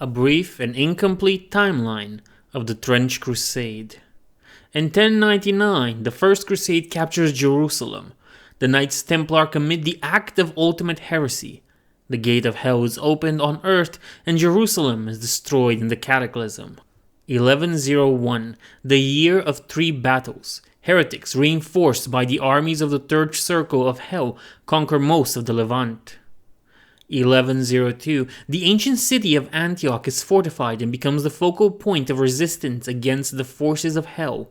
A brief and incomplete timeline of the Trench Crusade. In 1099, the First Crusade captures Jerusalem. The Knights Templar commit the act of ultimate heresy. The gate of hell is opened on earth, and Jerusalem is destroyed in the cataclysm. 1101, the year of 3 battles. Heretics, reinforced by the armies of the Third Circle of Hell, conquer most of the Levant. 1102, the ancient city of Antioch is fortified and becomes the focal point of resistance against the forces of Hell.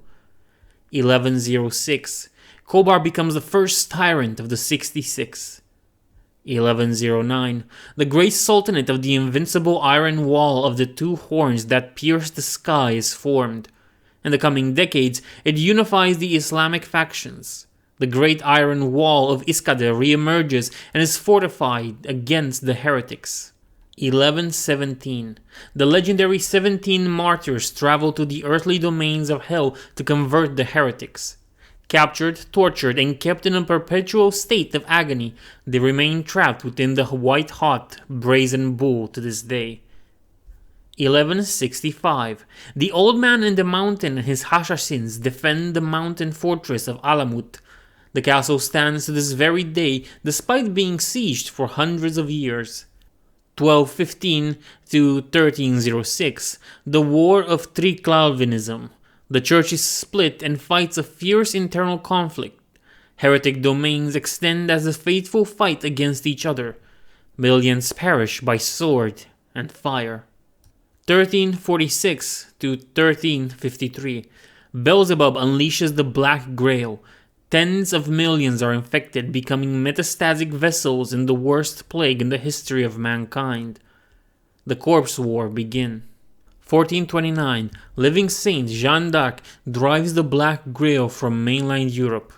1106, Kobar becomes the first tyrant of the 66. 1109, the great sultanate of the invincible iron wall of the 2 horns that pierce the sky is formed. In the coming decades, it unifies the Islamic factions. The great iron wall of Iskader re-emerges and is fortified against the heretics. 1117. The legendary 17 martyrs travel to the earthly domains of hell to convert the heretics. Captured, tortured, and kept in a perpetual state of agony, they remain trapped within the white-hot brazen bull to this day. 1165. The old man in the mountain and his Hashashins defend the mountain fortress of Alamut. The castle stands to this very day despite being sieged for hundreds of years. 1215 to 1306, the War of Triclalvinism. The church is split and fights a fierce internal conflict. Heretic domains extend as a faithful fight against each other. Millions perish by sword and fire. 1346 to 1353, Beelzebub unleashes the Black Grail. Tens of millions are infected, becoming metastatic vessels in the worst plague in the history of mankind. The Corpse War begin. 1429, Living Saint Jeanne d'Arc drives the Black Grail from mainland Europe.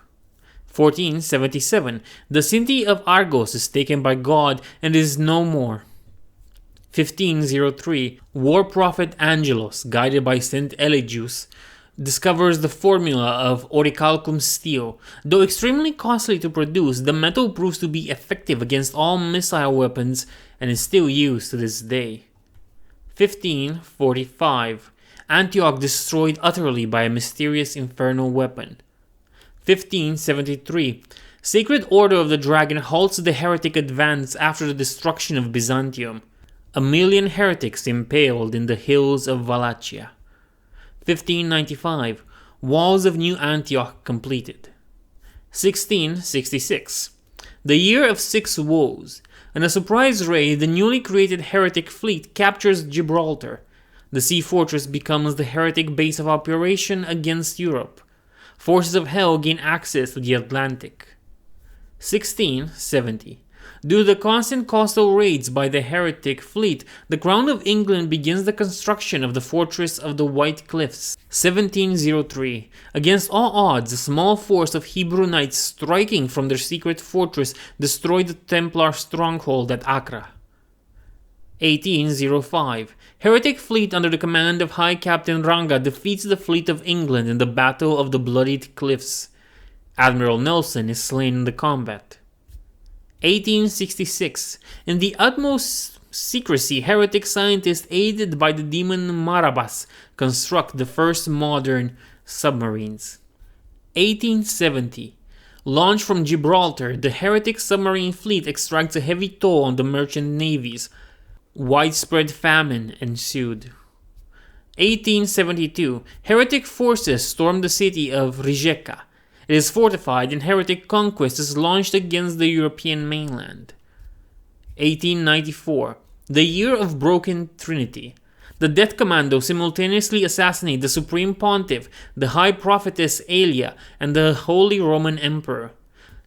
1477, the city of Argos is taken by God and is no more. 1503, war prophet Angelos, guided by Saint Eligius, discovers the formula of orichalcum steel. Though extremely costly to produce, the metal proves to be effective against all missile weapons and is still used to this day. 1545, Antioch destroyed utterly by a mysterious infernal weapon. 1573, Sacred Order of the Dragon halts the heretic advance after the destruction of Byzantium. 1,000,000 heretics impaled in the hills of Wallachia. 1595, Walls of New Antioch completed. 1666, the year of 6 woes. In a surprise raid, the newly created heretic fleet captures Gibraltar. The sea fortress becomes the heretic base of operation against Europe. Forces of hell gain access to the Atlantic. 1670, due to the constant coastal raids by the heretic fleet, the Crown of England begins the construction of the Fortress of the White Cliffs. 1703, against all odds, a small force of Hebrew knights striking from their secret fortress destroyed the Templar stronghold at Accra. 1805, heretic fleet under the command of High Captain Ranga defeats the fleet of England in the Battle of the Bloodied Cliffs. Admiral Nelson is slain in the combat. 1866, in the utmost secrecy, heretic scientists aided by the demon Marabas construct the first modern submarines. 1870, launched from Gibraltar, the heretic submarine fleet extracts a heavy toll on the merchant navies. Widespread famine ensued. 1872, heretic forces stormed the city of Rijeka. It is fortified and heretic conquest is launched against the European mainland. 1894, the year of Broken Trinity. The Death Commando simultaneously assassinate the Supreme Pontiff, the High Prophetess Aelia, and the Holy Roman Emperor.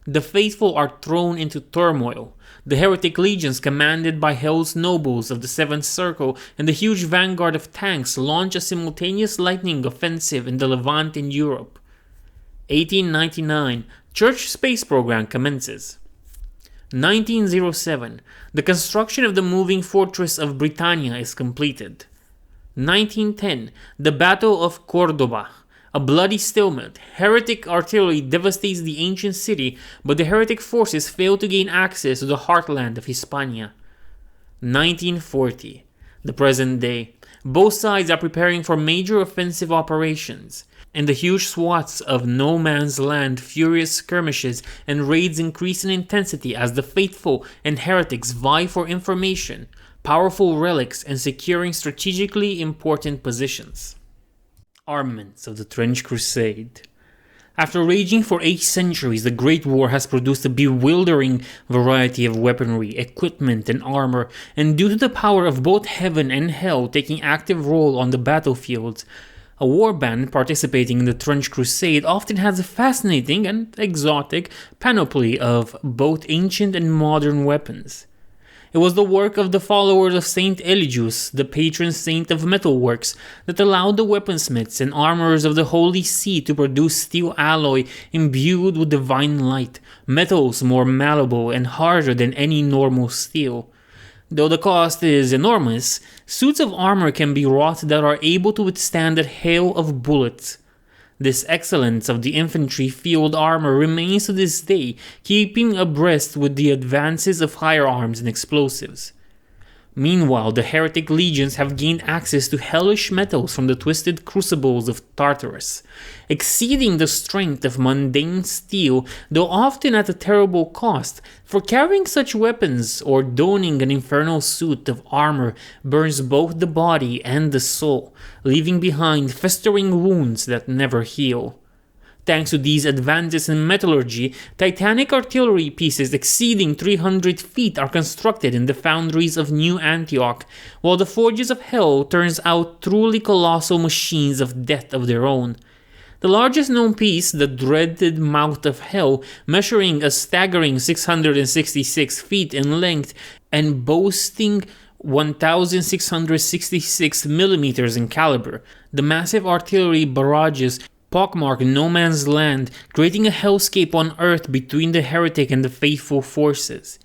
The faithful are thrown into turmoil. The heretic legions commanded by Hell's nobles of the Seventh Circle and the huge vanguard of tanks launch a simultaneous lightning offensive in the Levant in Europe. 1899, Church Space Program commences. 1907, the construction of the moving fortress of Britannia is completed. 1910, the Battle of Cordoba. A bloody stalemate. Heretic artillery devastates the ancient city, but the heretic forces fail to gain access to the heartland of Hispania. 1940, The present day, both sides are preparing for major offensive operations. In the huge swaths of no man's land, furious skirmishes and raids increase in intensity as the faithful and heretics vie for information, powerful relics, and securing strategically important positions. Armaments of the Trench Crusade. After raging for 8 centuries, the Great War has produced a bewildering variety of weaponry, equipment, and armor, and due to the power of both heaven and hell taking active role on the battlefields, a warband participating in the Trench Crusade often has a fascinating and exotic panoply of both ancient and modern weapons. It was the work of the followers of Saint Eligius, the patron saint of metalworks, that allowed the weaponsmiths and armorers of the Holy See to produce steel alloy imbued with divine light, metals more malleable and harder than any normal steel. Though the cost is enormous, suits of armor can be wrought that are able to withstand a hail of bullets. This excellence of the infantry field armor remains to this day, keeping abreast with the advances of firearms and explosives. Meanwhile, the heretic legions have gained access to hellish metals from the twisted crucibles of Tartarus, exceeding the strength of mundane steel, though often at a terrible cost, for carrying such weapons or donning an infernal suit of armor burns both the body and the soul, leaving behind festering wounds that never heal. Thanks to these advances in metallurgy, titanic artillery pieces exceeding 300 feet are constructed in the foundries of New Antioch, while the forges of hell turns out truly colossal machines of death of their own. The largest known piece, the dreaded Mouth of Hell, measuring a staggering 666 feet in length and boasting 1,666 millimeters in caliber. The massive artillery barrages pockmark no man's land, creating a hellscape on earth between the heretic and the faithful forces.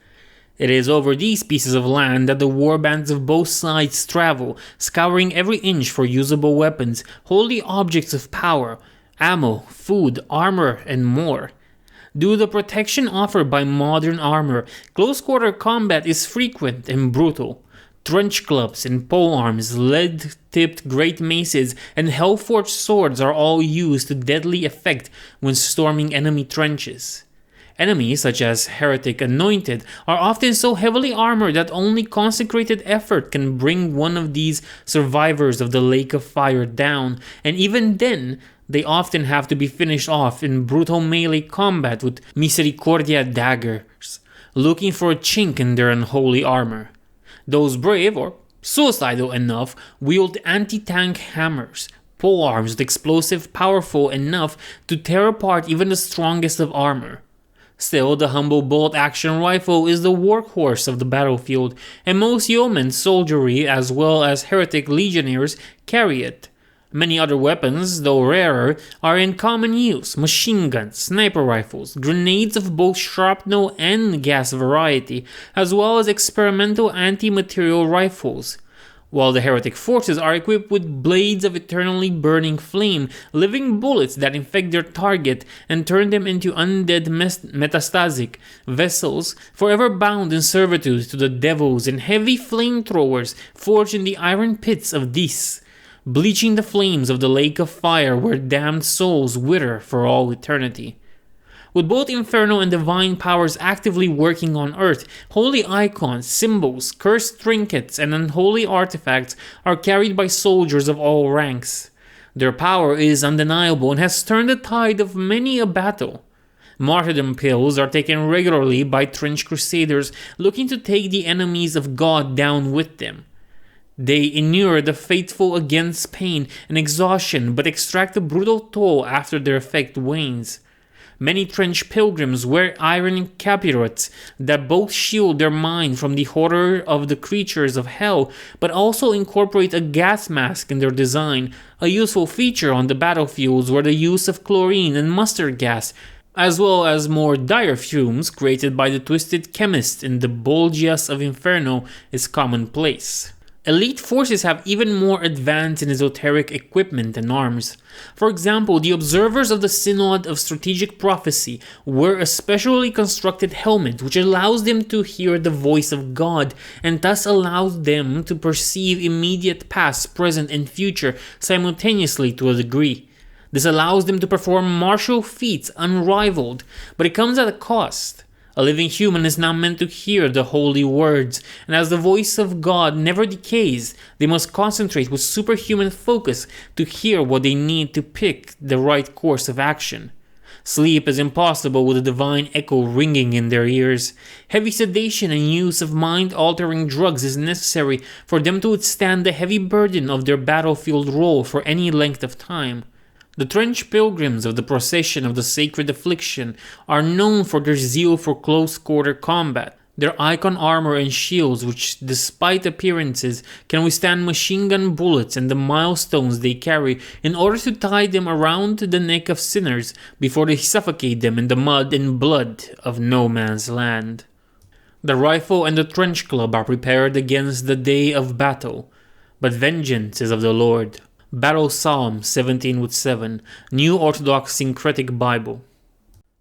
It is over these pieces of land that the warbands of both sides travel, scouring every inch for usable weapons, holy objects of power, ammo, food, armor, and more. Due to the protection offered by modern armor, close-quarter combat is frequent and brutal. Trench clubs and polearms, lead-tipped great maces, and hell-forged swords are all used to deadly effect when storming enemy trenches. Enemies, such as Heretic Anointed, are often so heavily armored that only consecrated effort can bring one of these survivors of the Lake of Fire down, and even then, they often have to be finished off in brutal melee combat with Misericordia daggers, looking for a chink in their unholy armor. Those brave, or suicidal enough, wield anti-tank hammers, polearms with explosive powerful enough to tear apart even the strongest of armor. Still, the humble bolt-action rifle is the workhorse of the battlefield, and most yeoman soldiery as well as heretic legionnaires carry it. Many other weapons, though rarer, are in common use: machine guns, sniper rifles, grenades of both shrapnel and gas variety, as well as experimental anti-material rifles. While the heretic forces are equipped with blades of eternally burning flame, living bullets that infect their target and turn them into undead metastatic vessels, forever bound in servitude to the devils, and heavy flamethrowers forged in the iron pits of Dis, bleaching the flames of the lake of fire where damned souls wither for all eternity. With both infernal and divine powers actively working on earth, holy icons, symbols, cursed trinkets, and unholy artifacts are carried by soldiers of all ranks. Their power is undeniable and has turned the tide of many a battle. Martyrdom pills are taken regularly by Trench Crusaders looking to take the enemies of God down with them. They inure the faithful against pain and exhaustion, but extract a brutal toll after their effect wanes. Many trench pilgrims wear iron capulets that both shield their mind from the horror of the creatures of hell, but also incorporate a gas mask in their design, a useful feature on the battlefields where the use of chlorine and mustard gas, as well as more dire fumes created by the twisted chemist in the Bolgias of Inferno, is commonplace. Elite forces have even more advanced and esoteric equipment and arms. For example, the observers of the Synod of Strategic Prophecy wear a specially constructed helmet which allows them to hear the voice of God and thus allows them to perceive immediate past, present, and future simultaneously to a degree. This allows them to perform martial feats unrivaled, but it comes at a cost. A living human is now meant to hear the holy words, and as the voice of God never decays, they must concentrate with superhuman focus to hear what they need to pick the right course of action. Sleep is impossible with a divine echo ringing in their ears. Heavy sedation and use of mind-altering drugs is necessary for them to withstand the heavy burden of their battlefield role for any length of time. The trench pilgrims of the procession of the Sacred Affliction are known for their zeal for close-quarter combat. Their icon armor and shields, which despite appearances can withstand machine gun bullets, and the milestones they carry in order to tie them around the neck of sinners before they suffocate them in the mud and blood of no man's land. The rifle and the trench club are prepared against the day of battle, but vengeance is of the Lord. Battle Psalm 17:7, New Orthodox Syncretic Bible.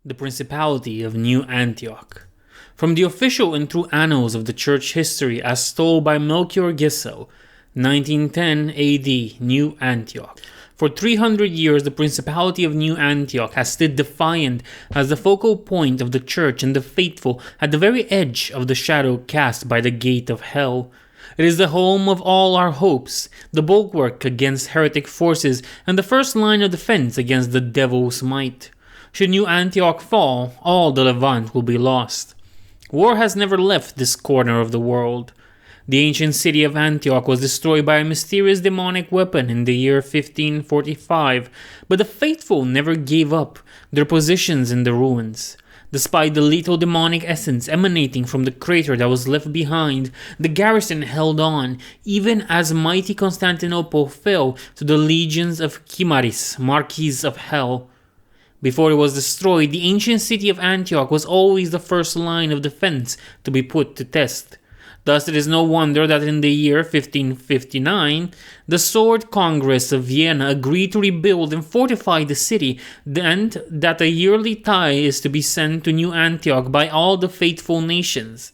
The Principality of New Antioch. From the official and true annals of the church history as told by Melchior Gesell, 1910 AD, New Antioch. For 300 years, the Principality of New Antioch has stood defiant as the focal point of the church and the faithful at the very edge of the shadow cast by the gate of hell. It is the home of all our hopes, the bulwark against heretic forces, and the first line of defense against the devil's might. Should New Antioch fall, all the Levant will be lost. War has never left this corner of the world. The ancient city of Antioch was destroyed by a mysterious demonic weapon in the year 1545, but the faithful never gave up their positions in the ruins. Despite the lethal demonic essence emanating from the crater that was left behind, the garrison held on, even as mighty Constantinople fell to the legions of Chimaris, Marquis of Hell. Before it was destroyed, the ancient city of Antioch was always the first line of defense to be put to test. Thus, it is no wonder that in the year 1559, the Sword Congress of Vienna agreed to rebuild and fortify the city, and that a yearly tithe is to be sent to New Antioch by all the faithful nations,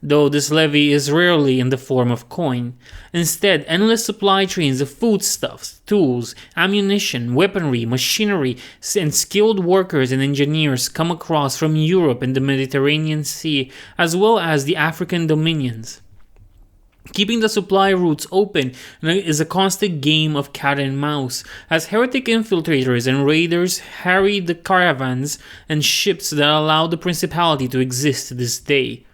though this levy is rarely in the form of coin. Instead, endless supply trains of foodstuffs, tools, ammunition, weaponry, machinery, and skilled workers and engineers come across from Europe and the Mediterranean Sea, as well as the African dominions. Keeping the supply routes open is a constant game of cat and mouse, as heretic infiltrators and raiders harry the caravans and ships that allow the principality to exist to this day.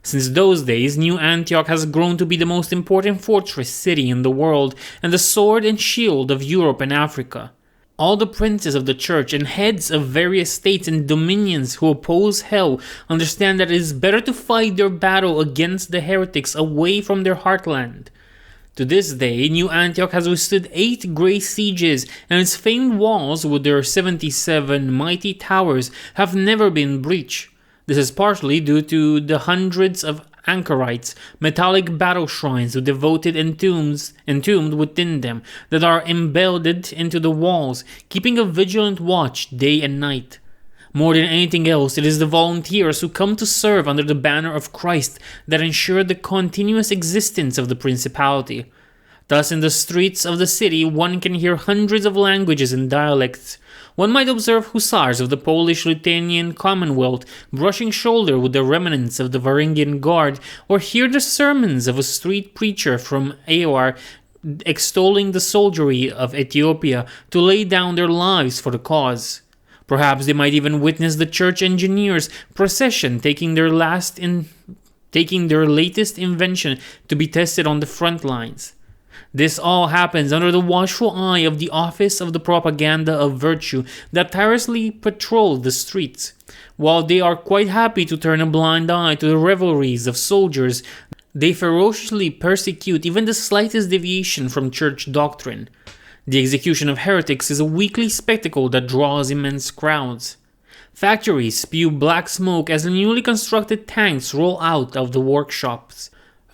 Since those days, New Antioch has grown to be the most important fortress city in the world and the sword and shield of Europe and Africa. All the princes of the church and heads of various states and dominions who oppose hell understand that it is better to fight their battle against the heretics away from their heartland. To this day, New Antioch has withstood 8 great sieges, and its famed walls with their 77 mighty towers have never been breached. This is partly due to the hundreds of anchorites, metallic battle shrines with devoted entombed within them, that are embedded into the walls, keeping a vigilant watch day and night. More than anything else, it is the volunteers who come to serve under the banner of Christ that ensure the continuous existence of the principality. Thus, in the streets of the city, one can hear hundreds of languages and dialects. One might observe hussars of the Polish-Lithuanian Commonwealth brushing shoulder with the remnants of the Varangian Guard, or hear the sermons of a street preacher from Aoar extolling the soldiery of Ethiopia to lay down their lives for the cause. Perhaps they might even witness the church engineers' procession taking their latest invention to be tested on the front lines. This all happens under the watchful eye of the Office of the Propaganda of Virtue that tirelessly patrol the streets. While they are quite happy to turn a blind eye to the revelries of soldiers, they ferociously persecute even the slightest deviation from church doctrine. The execution of heretics is a weekly spectacle that draws immense crowds. Factories spew black smoke as the newly constructed tanks roll out of the workshops.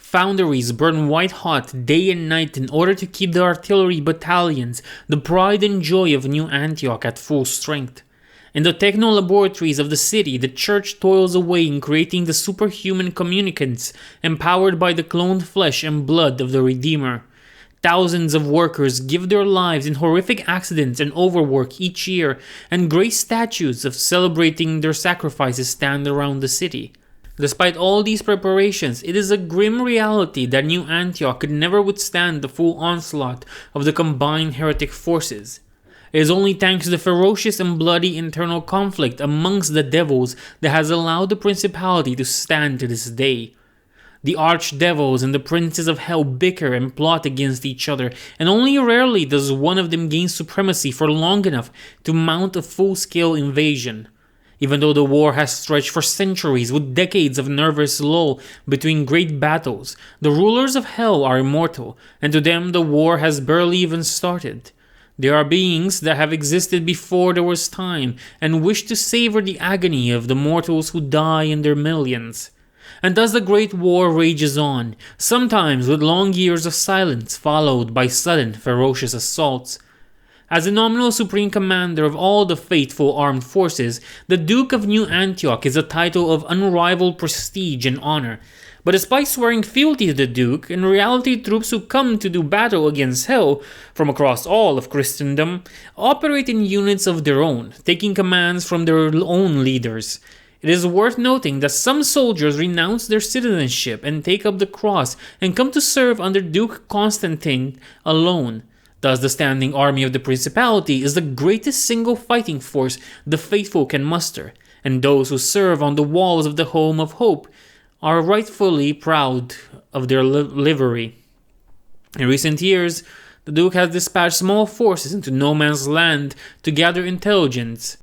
Foundries burn white-hot day and night in order to keep the artillery battalions, the pride and joy of New Antioch, at full strength. In the techno-laboratories of the city, the church toils away in creating the superhuman communicants, empowered by the cloned flesh and blood of the Redeemer. Thousands of workers give their lives in horrific accidents and overwork each year, and great statues of celebrating their sacrifices stand around the city. Despite all these preparations, it is a grim reality that New Antioch could never withstand the full onslaught of the combined heretic forces. It is only thanks to the ferocious and bloody internal conflict amongst the devils that has allowed the principality to stand to this day. The archdevils and the princes of hell bicker and plot against each other, and only rarely does one of them gain supremacy for long enough to mount a full-scale invasion. Even though the war has stretched for centuries with decades of nervous lull between great battles, the rulers of hell are immortal, and to them the war has barely even started. They are beings that have existed before there was time, and wish to savor the agony of the mortals who die in their millions. And thus the great war rages on, sometimes with long years of silence followed by sudden ferocious assaults. As the nominal supreme commander of all the faithful armed forces, the Duke of New Antioch is a title of unrivaled prestige and honor. But despite swearing fealty to the Duke, in reality troops who come to do battle against hell from across all of Christendom operate in units of their own, taking commands from their own leaders. It is worth noting that some soldiers renounce their citizenship and take up the cross and come to serve under Duke Constantine alone. Thus, the standing army of the principality is the greatest single fighting force the faithful can muster, and those who serve on the walls of the Home of Hope are rightfully proud of their livery. In recent years, the Duke has dispatched small forces into no man's land to gather intelligence.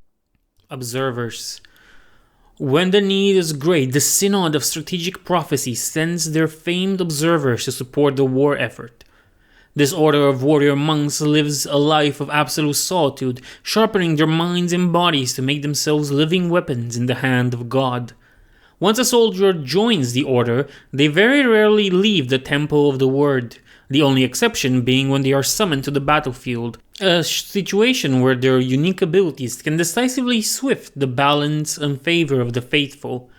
Observers. When the need is great, the Synod of Strategic Prophecy sends their famed observers to support the war effort. This order of warrior monks lives a life of absolute solitude, sharpening their minds and bodies to make themselves living weapons in the hand of God. Once a soldier joins the order, they very rarely leave the Temple of the Word, the only exception being when they are summoned to the battlefield, a situation where their unique abilities can decisively shift the balance in favor of the faithful.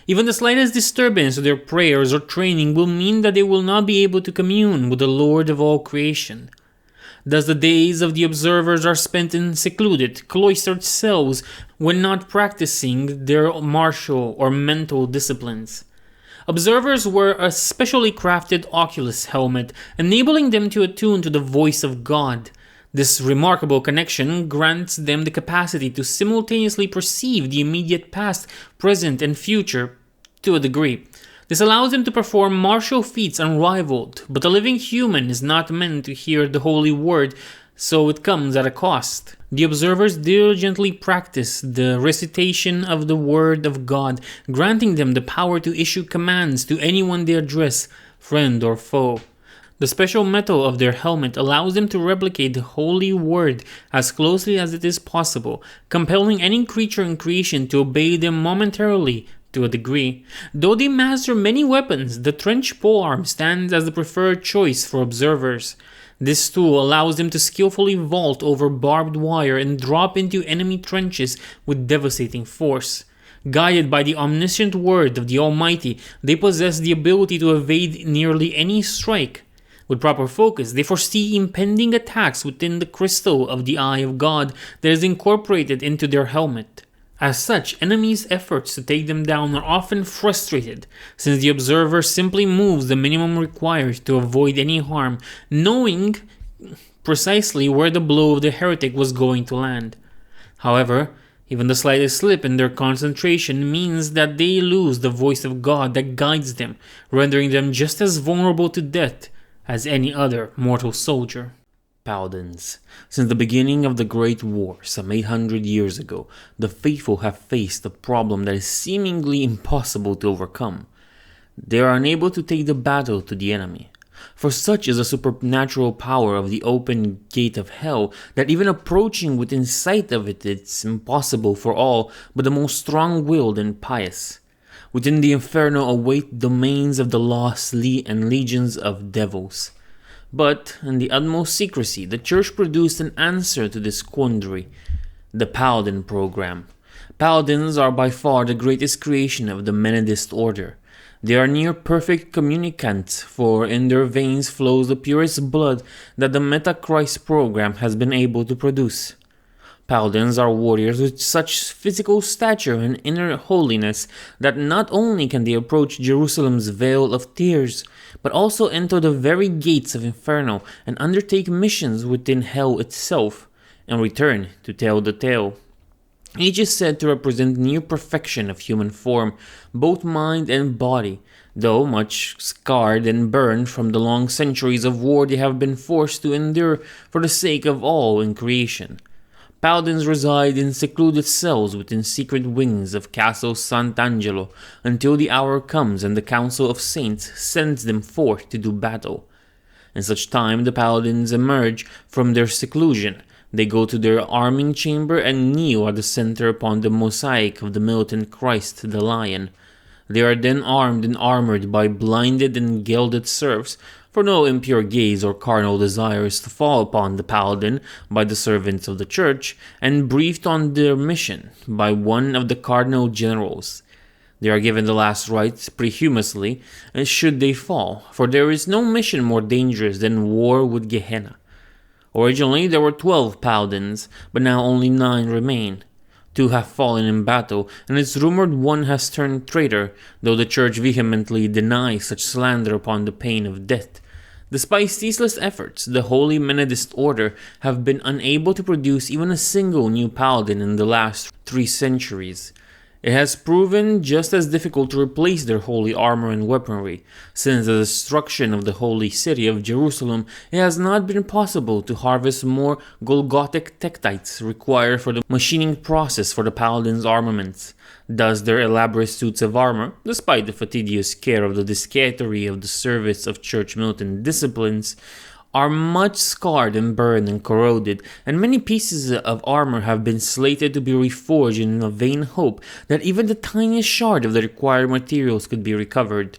Even the slightest disturbance to their prayers or training will mean that they will not be able to commune with the Lord of all creation. Thus the days of the observers are spent in secluded, cloistered cells when not practicing their martial or mental disciplines. Observers wear a specially crafted Oculus helmet, enabling them to attune to the voice of God. This remarkable connection grants them the capacity to simultaneously perceive the immediate past, present, and future to a degree. This allows them to perform martial feats unrivaled, but a living human is not meant to hear the holy word, so it comes at a cost. The observers diligently practice the recitation of the word of God, granting them the power to issue commands to anyone they address, friend or foe. The special metal of their helmet allows them to replicate the holy word as closely as it is possible, compelling any creature in creation to obey them momentarily to a degree. Though they master many weapons, the trench polearm stands as the preferred choice for observers. This tool allows them to skillfully vault over barbed wire and drop into enemy trenches with devastating force. Guided by the omniscient word of the Almighty, they possess the ability to evade nearly any strike. With proper focus, they foresee impending attacks within the crystal of the eye of God that is incorporated into their helmet. As such, enemies' efforts to take them down are often frustrated, since the observer simply moves the minimum required to avoid any harm, knowing precisely where the blow of the heretic was going to land. However, even the slightest slip in their concentration means that they lose the voice of God that guides them, rendering them just as vulnerable to death as any other mortal soldier. Paladins. Since the beginning of the Great War, some 800 years ago, the faithful have faced a problem that is seemingly impossible to overcome. They are unable to take the battle to the enemy. For such is the supernatural power of the open gate of hell that even approaching within sight of it is impossible for all but the most strong-willed and pious. Within the inferno await domains of the lost and legions of devils. But, in the utmost secrecy, the Church produced an answer to this quandary: the Paladin program. Paladins are by far the greatest creation of the Menadist order. They are near perfect communicants, for in their veins flows the purest blood that the Meta-Christ program has been able to produce. Paladins are warriors with such physical stature and inner holiness that not only can they approach Jerusalem's Vale of Tears, but also enter the very gates of Inferno and undertake missions within Hell itself, and return to tell the tale. Each is said to represent near perfection of human form, both mind and body, though much scarred and burned from the long centuries of war they have been forced to endure for the sake of all in creation. Paladins reside in secluded cells within secret wings of Castle Sant'Angelo until the hour comes and the Council of Saints sends them forth to do battle. In such time the Paladins emerge from their seclusion. They go to their arming chamber and kneel at the center upon the mosaic of the militant Christ the Lion. They are then armed and armored by blinded and gilded serfs, for no impure gaze or carnal desire is to fall upon the Paladin by the servants of the Church, and briefed on their mission by one of the cardinal generals. They are given the last rites prehumously, and should they fall, for there is no mission more dangerous than war with Gehenna. Originally there were 12 Paladins, but now only 9 remain. 2 have fallen in battle, and it's rumored one has turned traitor, though the Church vehemently denies such slander upon the pain of death. Despite ceaseless efforts, the Holy Menadist Order have been unable to produce even a single new Paladin in the last 3 centuries. It has proven just as difficult to replace their holy armor and weaponry. Since the destruction of the holy city of Jerusalem, it has not been possible to harvest more Golgothic tektites required for the machining process for the Paladins' armaments. Thus their elaborate suits of armor, despite the fastidious care of the discatory of the service of church militant disciplines, are much scarred and burned and corroded, and many pieces of armor have been slated to be reforged in a vain hope that even the tiniest shard of the required materials could be recovered.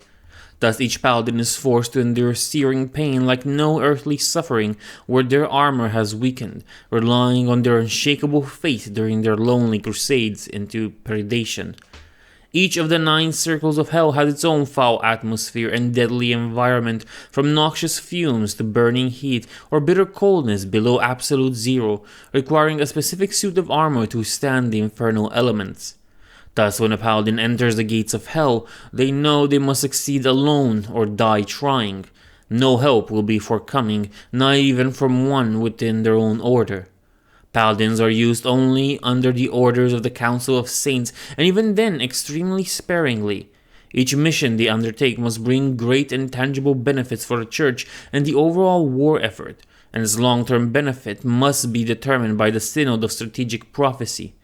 Thus each paladin is forced to endure searing pain like no earthly suffering where their armor has weakened, relying on their unshakable faith during their lonely crusades into predation. Each of the 9 circles of hell has its own foul atmosphere and deadly environment, from noxious fumes to burning heat or bitter coldness below absolute zero, requiring a specific suit of armor to withstand the infernal elements. Thus, when a paladin enters the gates of hell, they know they must succeed alone or die trying. No help will be forthcoming, not even from one within their own order. Paladins are used only under the orders of the Council of Saints, and even then extremely sparingly. Each mission they undertake must bring great and tangible benefits for the Church and the overall war effort, and its long-term benefit must be determined by the Synod of Strategic Prophecy.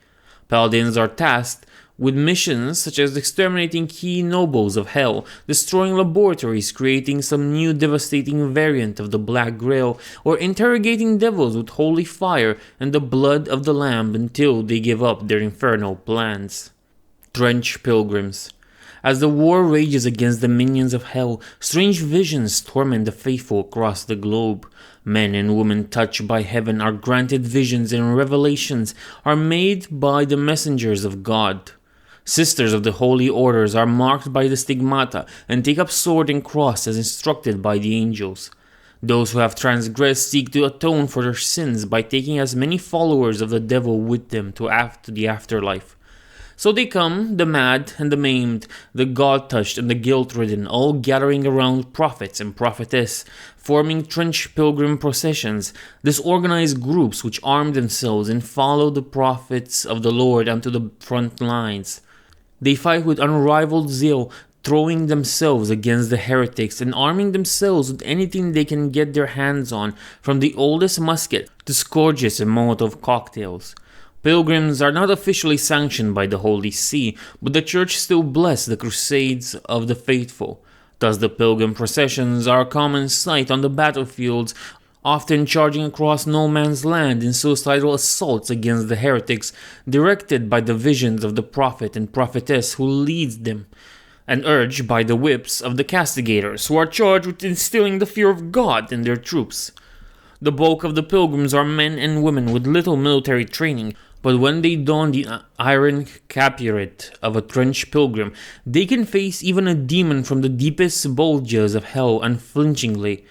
Paladins are tasked with missions such as exterminating key nobles of hell, destroying laboratories, creating some new devastating variant of the Black Grail, or interrogating devils with holy fire and the blood of the Lamb until they give up their infernal plans. Trench Pilgrims. As the war rages against the minions of hell, strange visions torment the faithful across the globe. Men and women touched by heaven are granted visions, and revelations are made by the messengers of God. Sisters of the holy orders are marked by the stigmata and take up sword and cross as instructed by the angels. Those who have transgressed seek to atone for their sins by taking as many followers of the devil with them to the afterlife. So they come, the mad and the maimed, the God-touched and the guilt-ridden, all gathering around prophets and prophetess, forming trench pilgrim processions, disorganized groups which arm themselves and follow the prophets of the Lord onto the front lines. They fight with unrivaled zeal, throwing themselves against the heretics and arming themselves with anything they can get their hands on, from the oldest musket to scourges and Molotov cocktails. Pilgrims are not officially sanctioned by the Holy See, but the Church still blesses the Crusades of the faithful. Thus the pilgrim processions are a common sight on the battlefields, often charging across no man's land in suicidal assaults against the heretics, directed by the visions of the prophet and prophetess who leads them. and urged by the whips of the castigators, who are charged with instilling the fear of God in their troops. The bulk of the pilgrims are men and women with little military training, but when they don the iron capuret of a trench pilgrim, they can face even a demon from the deepest bulges of hell unflinchingly.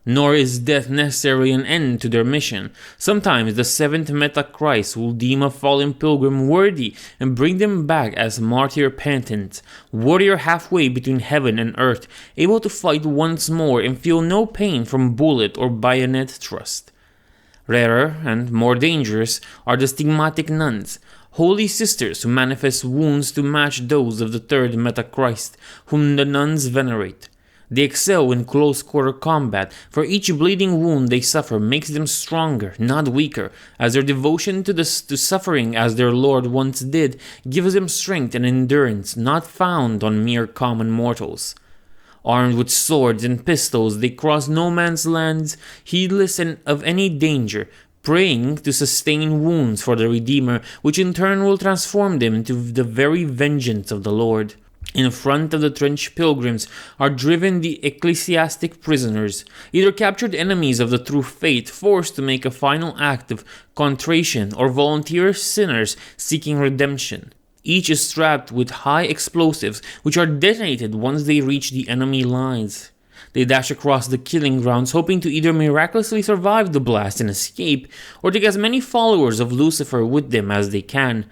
Nor is death necessarily an end to their mission. Sometimes the seventh Metachrist will deem a fallen pilgrim worthy and bring them back as martyr penitent, warrior halfway between heaven and earth, able to fight once more and feel no pain from bullet or bayonet thrust. Rarer and more dangerous are the stigmatic nuns, holy sisters who manifest wounds to match those of the third Metachrist, whom the nuns venerate. They excel in close-quarter combat, for each bleeding wound they suffer makes them stronger, not weaker, as their devotion to suffering as their Lord once did gives them strength and endurance not found on mere common mortals. Armed with swords and pistols, they cross no man's lands, heedless of any danger, praying to sustain wounds for the Redeemer, which in turn will transform them into the very vengeance of the Lord. In front of the trench pilgrims are driven the ecclesiastic prisoners, either captured enemies of the true faith forced to make a final act of contrition or volunteer sinners seeking redemption. Each is strapped with high explosives which are detonated once they reach the enemy lines. They dash across the killing grounds hoping to either miraculously survive the blast and escape, or take as many followers of Lucifer with them as they can,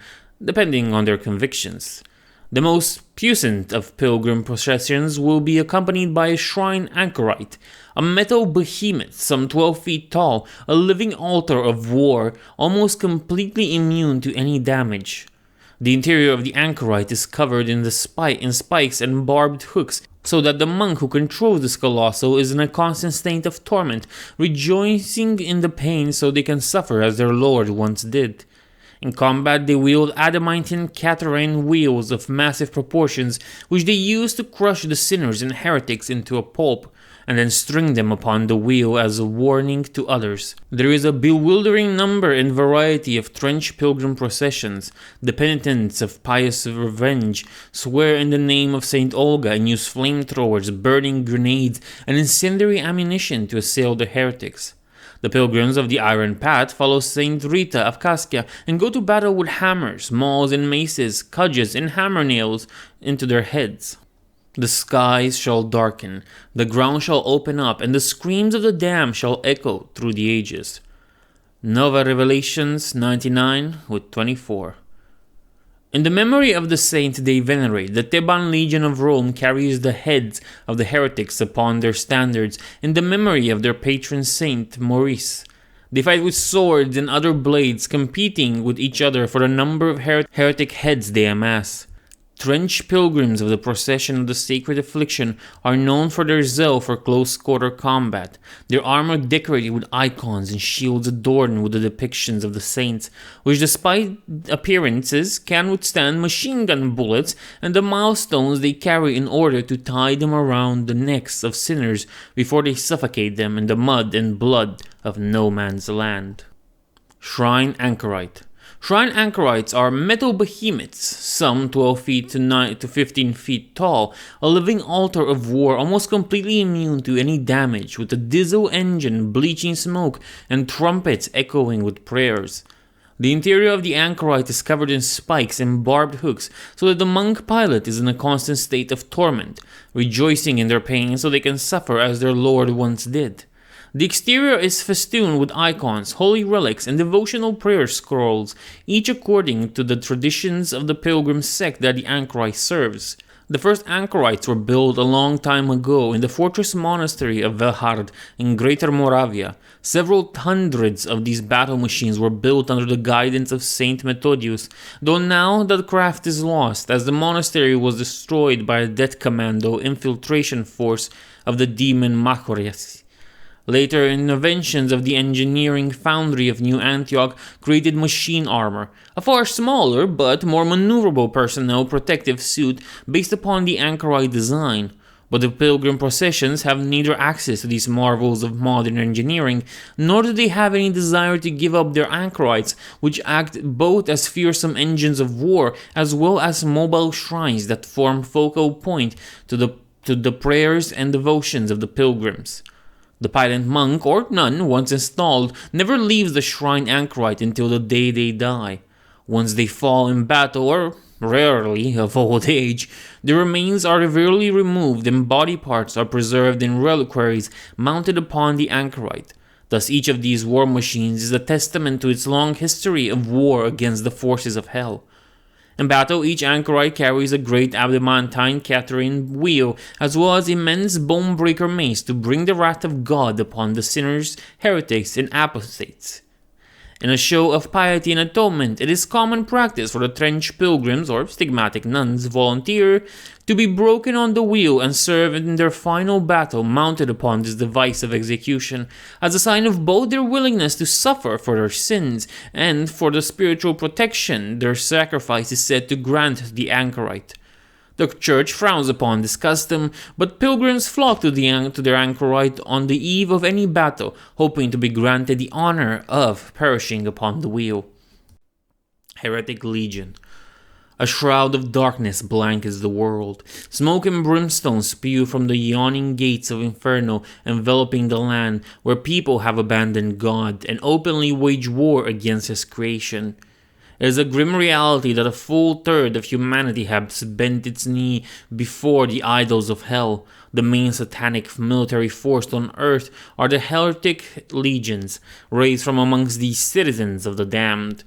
depending on their convictions. The most puissant of pilgrim processions will be accompanied by a shrine anchorite, a metal behemoth some 12 feet tall, a living altar of war, almost completely immune to any damage. The interior of the anchorite is covered in spikes and barbed hooks, so that the monk who controls this colossal is in a constant state of torment, rejoicing in the pain so they can suffer as their Lord once did. In combat, they wield adamantine Catarrhine wheels of massive proportions, which they use to crush the sinners and heretics into a pulp, and then string them upon the wheel as a warning to others. There is a bewildering number and variety of trench pilgrim processions. The penitents of pious revenge swear in the name of Saint Olga and use flamethrowers, burning grenades, and incendiary ammunition to assail the heretics. The pilgrims of the Iron Path follow Saint Rita of Cascia and go to battle with hammers, mauls and maces, cudgels and hammer nails into their heads. The skies shall darken, the ground shall open up, and the screams of the damned shall echo through the ages. Nova Revelations 99:24. In the memory of the saint they venerate, the Theban Legion of Rome carries the heads of the heretics upon their standards in the memory of their patron saint Maurice. They fight with swords and other blades, competing with each other for the number of heretic heads they amass. Trench pilgrims of the procession of the Sacred Affliction are known for their zeal for close-quarter combat, their armor decorated with icons and shields adorned with the depictions of the saints, which despite appearances can withstand machine gun bullets and the milestones they carry in order to tie them around the necks of sinners before they suffocate them in the mud and blood of no man's land. Shrine Anchorite. Shrine anchorites are metal behemoths, some 12 feet to 15 feet tall, a living altar of war almost completely immune to any damage, with a diesel engine bleaching smoke and trumpets echoing with prayers. The interior of the anchorite is covered in spikes and barbed hooks, so that the monk pilot is in a constant state of torment, rejoicing in their pain so they can suffer as their Lord once did. The exterior is festooned with icons, holy relics, and devotional prayer scrolls, each according to the traditions of the pilgrim sect that the anchorite serves. The first anchorites were built a long time ago in the fortress monastery of Velhard in Greater Moravia. Several hundreds of these battle machines were built under the guidance of Saint Methodius, though now that craft is lost, as the monastery was destroyed by a death commando infiltration force of the demon Machorias. Later inventions of the engineering foundry of New Antioch created machine armor, a far smaller but more maneuverable personnel protective suit based upon the anchorite design. But the pilgrim processions have neither access to these marvels of modern engineering, nor do they have any desire to give up their anchorites, which act both as fearsome engines of war as well as mobile shrines that form focal point to the prayers and devotions of the pilgrims. The pilot monk or nun, once installed, never leaves the shrine anchorite until the day they die. Once they fall in battle or rarely of old age, the remains are rarely removed and body parts are preserved in reliquaries mounted upon the anchorite. Thus each of these war machines is a testament to its long history of war against the forces of hell. In battle, each anchorite carries a great adamantine Catherine wheel, as well as immense bone-breaker mace to bring the wrath of God upon the sinners, heretics, and apostates. In a show of piety and atonement, it is common practice for the trench pilgrims or stigmatic nuns volunteer to be broken on the wheel and serve in their final battle mounted upon this device of execution, as a sign of both their willingness to suffer for their sins and for the spiritual protection their sacrifice is said to grant the anchorite. The church frowns upon this custom, but pilgrims flock to their anchorite on the eve of any battle, hoping to be granted the honor of perishing upon the wheel. Heretic Legion. A shroud of darkness blankets the world. Smoke and brimstone spew from the yawning gates of inferno, enveloping the land where people have abandoned God and openly wage war against His creation. It is a grim reality that a full third of humanity has bent its knee before the idols of hell. The main satanic military force on earth are the heretic legions, raised from amongst these citizens of the damned.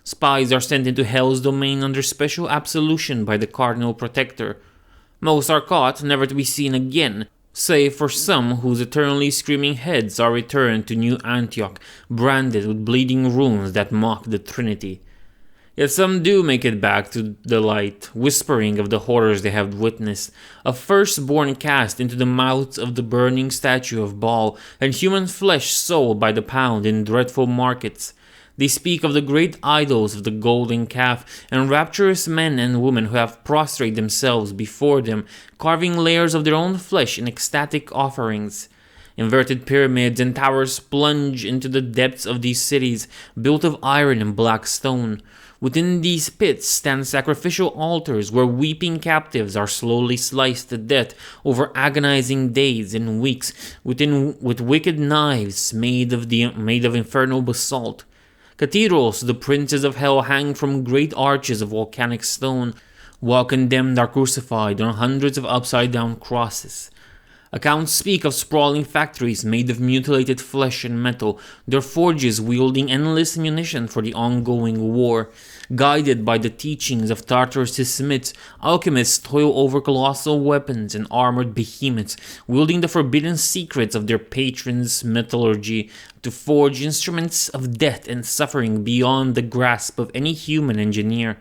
Spies are sent into hell's domain under special absolution by the Cardinal Protector. Most are caught, never to be seen again, save for some whose eternally screaming heads are returned to New Antioch, branded with bleeding runes that mock the Trinity. Yet some do make it back to the light, whispering of the horrors they have witnessed, a firstborn cast into the mouths of the burning statue of Baal, and human flesh sold by the pound in dreadful markets. They speak of the great idols of the golden calf, and rapturous men and women who have prostrated themselves before them, carving layers of their own flesh in ecstatic offerings. Inverted pyramids and towers plunge into the depths of these cities, built of iron and black stone. Within these pits stand sacrificial altars where weeping captives are slowly sliced to death over agonizing days and weeks with wicked knives made of infernal basalt. Cathedrals, the princes of hell, hang from great arches of volcanic stone, while condemned are crucified on hundreds of upside-down crosses. Accounts speak of sprawling factories made of mutilated flesh and metal, their forges wielding endless ammunition for the ongoing war. Guided by the teachings of Tartarus smiths, alchemists toil over colossal weapons and armored behemoths, wielding the forbidden secrets of their patrons' metallurgy to forge instruments of death and suffering beyond the grasp of any human engineer.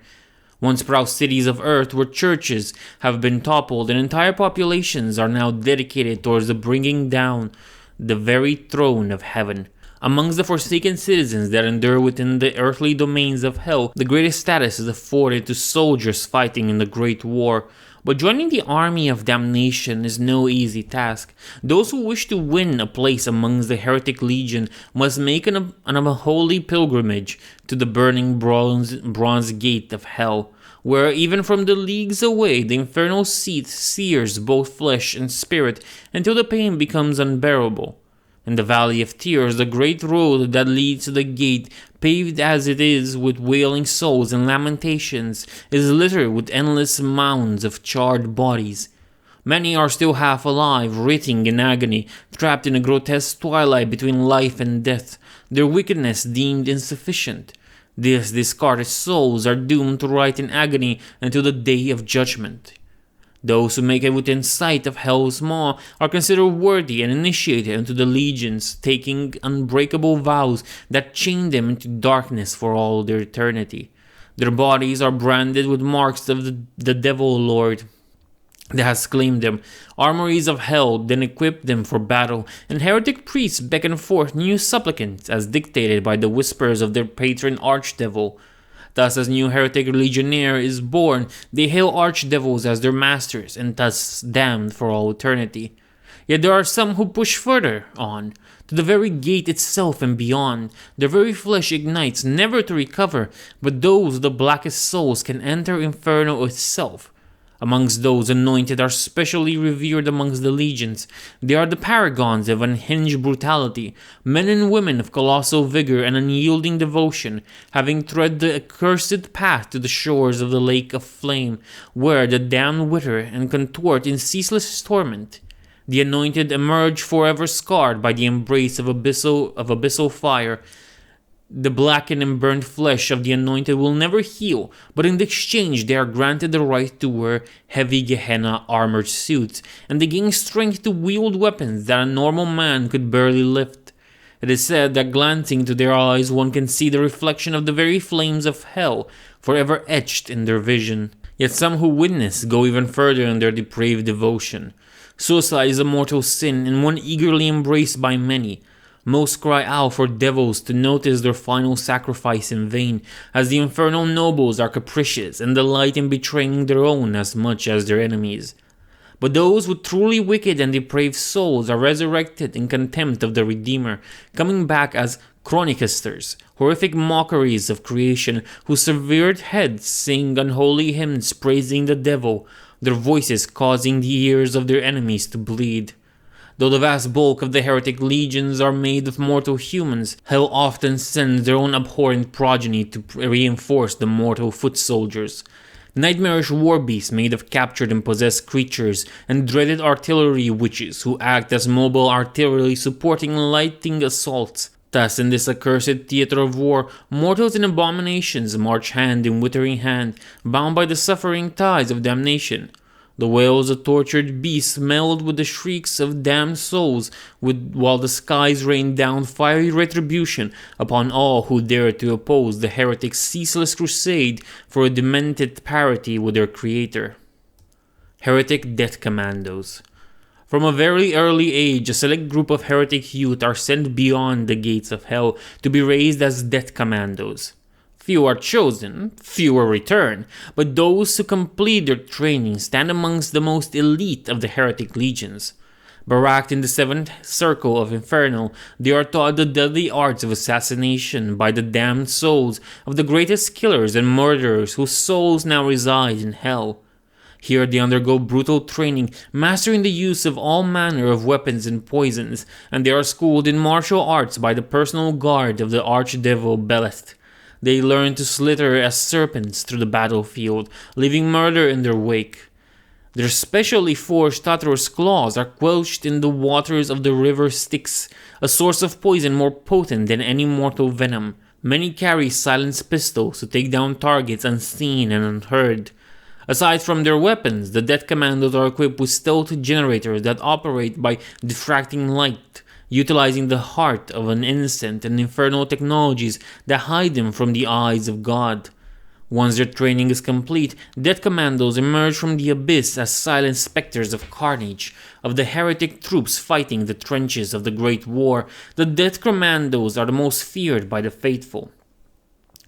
Once proud cities of earth where churches have been toppled and entire populations are now dedicated towards the bringing down the very throne of heaven. Amongst the forsaken citizens that endure within the earthly domains of hell, the greatest status is afforded to soldiers fighting in the Great War. But joining the army of damnation is no easy task. Those who wish to win a place amongst the heretic legion must make an unholy pilgrimage to the burning bronze gate of hell, where even from the leagues away the infernal seeth sears both flesh and spirit until the pain becomes unbearable. In the Valley of Tears, the great road that leads to the gate, paved as it is with wailing souls and lamentations, is littered with endless mounds of charred bodies. Many are still half alive, writhing in agony, trapped in a grotesque twilight between life and death, their wickedness deemed insufficient. These discarded souls are doomed to writhe in agony until the day of judgment. Those who make it within sight of hell's maw are considered worthy and initiated into the legions, taking unbreakable vows that chain them into darkness for all their eternity. Their bodies are branded with marks of the devil lord that has claimed them. Armories of hell then equip them for battle, and heretic priests beckon forth new supplicants as dictated by the whispers of their patron archdevil. Thus, as new heretic legionnaire is born, they hail archdevils as their masters and thus damned for all eternity. Yet there are some who push further on, to the very gate itself and beyond. Their very flesh ignites, never to recover, but those with the blackest souls can enter Inferno itself. Amongst those anointed are specially revered amongst the legions. They are the paragons of unhinged brutality, men and women of colossal vigor and unyielding devotion, having tread the accursed path to the shores of the lake of flame, where the damned wither and contort in ceaseless torment. The anointed emerge forever scarred by the embrace of abyssal fire. The blackened and burned flesh of the anointed will never heal, but in exchange they are granted the right to wear heavy Gehenna armored suits, and they gain strength to wield weapons that a normal man could barely lift. It is said that glancing into their eyes one can see the reflection of the very flames of hell, forever etched in their vision. Yet some who witness go even further in their depraved devotion. Suicide is a mortal sin, and one eagerly embraced by many. Most cry out for devils to notice their final sacrifice in vain, as the infernal nobles are capricious and delight in betraying their own as much as their enemies. But those with truly wicked and depraved souls are resurrected in contempt of the Redeemer, coming back as chronicasters, horrific mockeries of creation, whose severed heads sing unholy hymns praising the devil, their voices causing the ears of their enemies to bleed. Though the vast bulk of the heretic legions are made of mortal humans, hell often sends their own abhorrent progeny to reinforce the mortal foot soldiers. Nightmarish war beasts made of captured and possessed creatures, and dreaded artillery witches who act as mobile artillery supporting lightning assaults. Thus, in this accursed theater of war, mortals and abominations march hand in withering hand, bound by the suffering ties of damnation. The wails of tortured beasts meld with the shrieks of damned souls, while the skies rain down fiery retribution upon all who dare to oppose the heretic's ceaseless crusade for a demented parity with their creator. Heretic Death Commandos. From a very early age, a select group of heretic youth are sent beyond the gates of hell to be raised as Death Commandos. Few are chosen, fewer return, but those who complete their training stand amongst the most elite of the heretic legions. Baracked in the seventh circle of Inferno, they are taught the deadly arts of assassination by the damned souls of the greatest killers and murderers whose souls now reside in hell. Here they undergo brutal training, mastering the use of all manner of weapons and poisons, and they are schooled in martial arts by the personal guard of the archdevil Beleth. They learn to slither as serpents through the battlefield, leaving murder in their wake. Their specially forged Tartarus claws are quenched in the waters of the river Styx, a source of poison more potent than any mortal venom. Many carry silenced pistols to take down targets unseen and unheard. Aside from their weapons, the Death Commandos are equipped with stealth generators that operate by diffracting light, utilizing the heart of an innocent and infernal technologies that hide them from the eyes of God. Once their training is complete, Death Commandos emerge from the abyss as silent specters of carnage, of the heretic troops fighting the trenches of the Great War. The Death Commandos are the most feared by the faithful.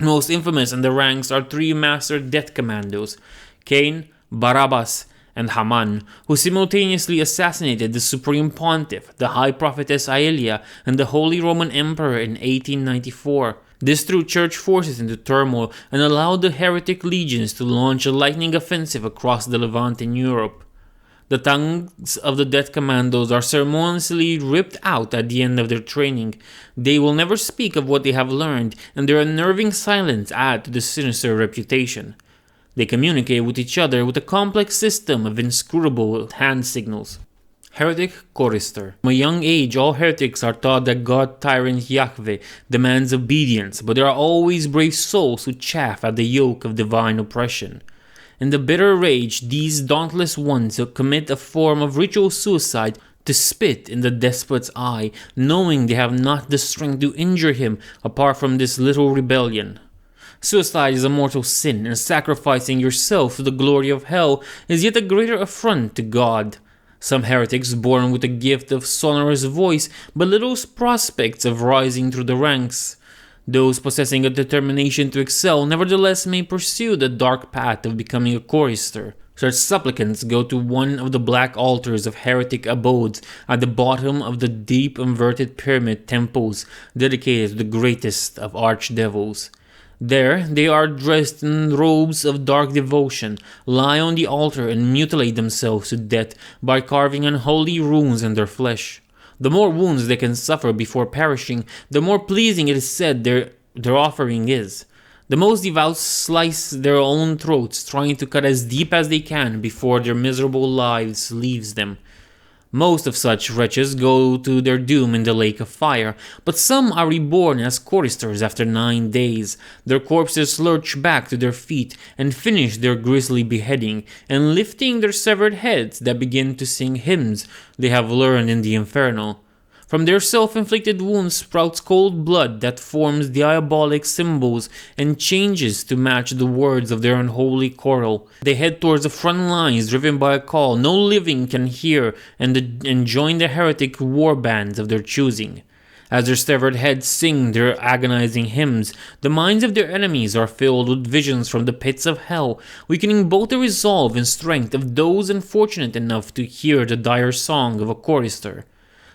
Most infamous in the ranks are three master Death Commandos, Cain, Barabbas, and Haman, who simultaneously assassinated the Supreme Pontiff, the High Prophetess Aelia, and the Holy Roman Emperor in 1894. This threw church forces into turmoil and allowed the heretic legions to launch a lightning offensive across the Levant in Europe. The tongues of the Death Commandos are ceremoniously ripped out at the end of their training. They will never speak of what they have learned, and their unnerving silence adds to the sinister reputation. They communicate with each other with a complex system of inscrutable hand signals. Heretic Chorister. From a young age, all heretics are taught that God tyrant Yahweh demands obedience, but there are always brave souls who chafe at the yoke of divine oppression. In the bitter rage, these dauntless ones commit a form of ritual suicide to spit in the despot's eye, knowing they have not the strength to injure him apart from this little rebellion. Suicide is a mortal sin, and sacrificing yourself to the glory of hell is yet a greater affront to God. Some heretics born with a gift of sonorous voice belittle prospects of rising through the ranks. Those possessing a determination to excel nevertheless may pursue the dark path of becoming a chorister. Such supplicants go to one of the black altars of heretic abodes at the bottom of the deep inverted pyramid temples dedicated to the greatest of archdevils. There, they are dressed in robes of dark devotion, lie on the altar and mutilate themselves to death by carving unholy runes in their flesh. The more wounds they can suffer before perishing, the more pleasing it is said their offering is. The most devout slice their own throats, trying to cut as deep as they can before their miserable lives leaves them. Most of such wretches go to their doom in the lake of fire, but some are reborn as choristers after 9 days. Their corpses lurch back to their feet and finish their grisly beheading, and lifting their severed heads that begin to sing hymns they have learned in the inferno. From their self-inflicted wounds sprouts cold blood that forms diabolic symbols and changes to match the words of their unholy choral. They head towards the front lines driven by a call no living can hear and join the heretic war bands of their choosing. As their severed heads sing their agonizing hymns, the minds of their enemies are filled with visions from the pits of hell, weakening both the resolve and strength of those unfortunate enough to hear the dire song of a chorister.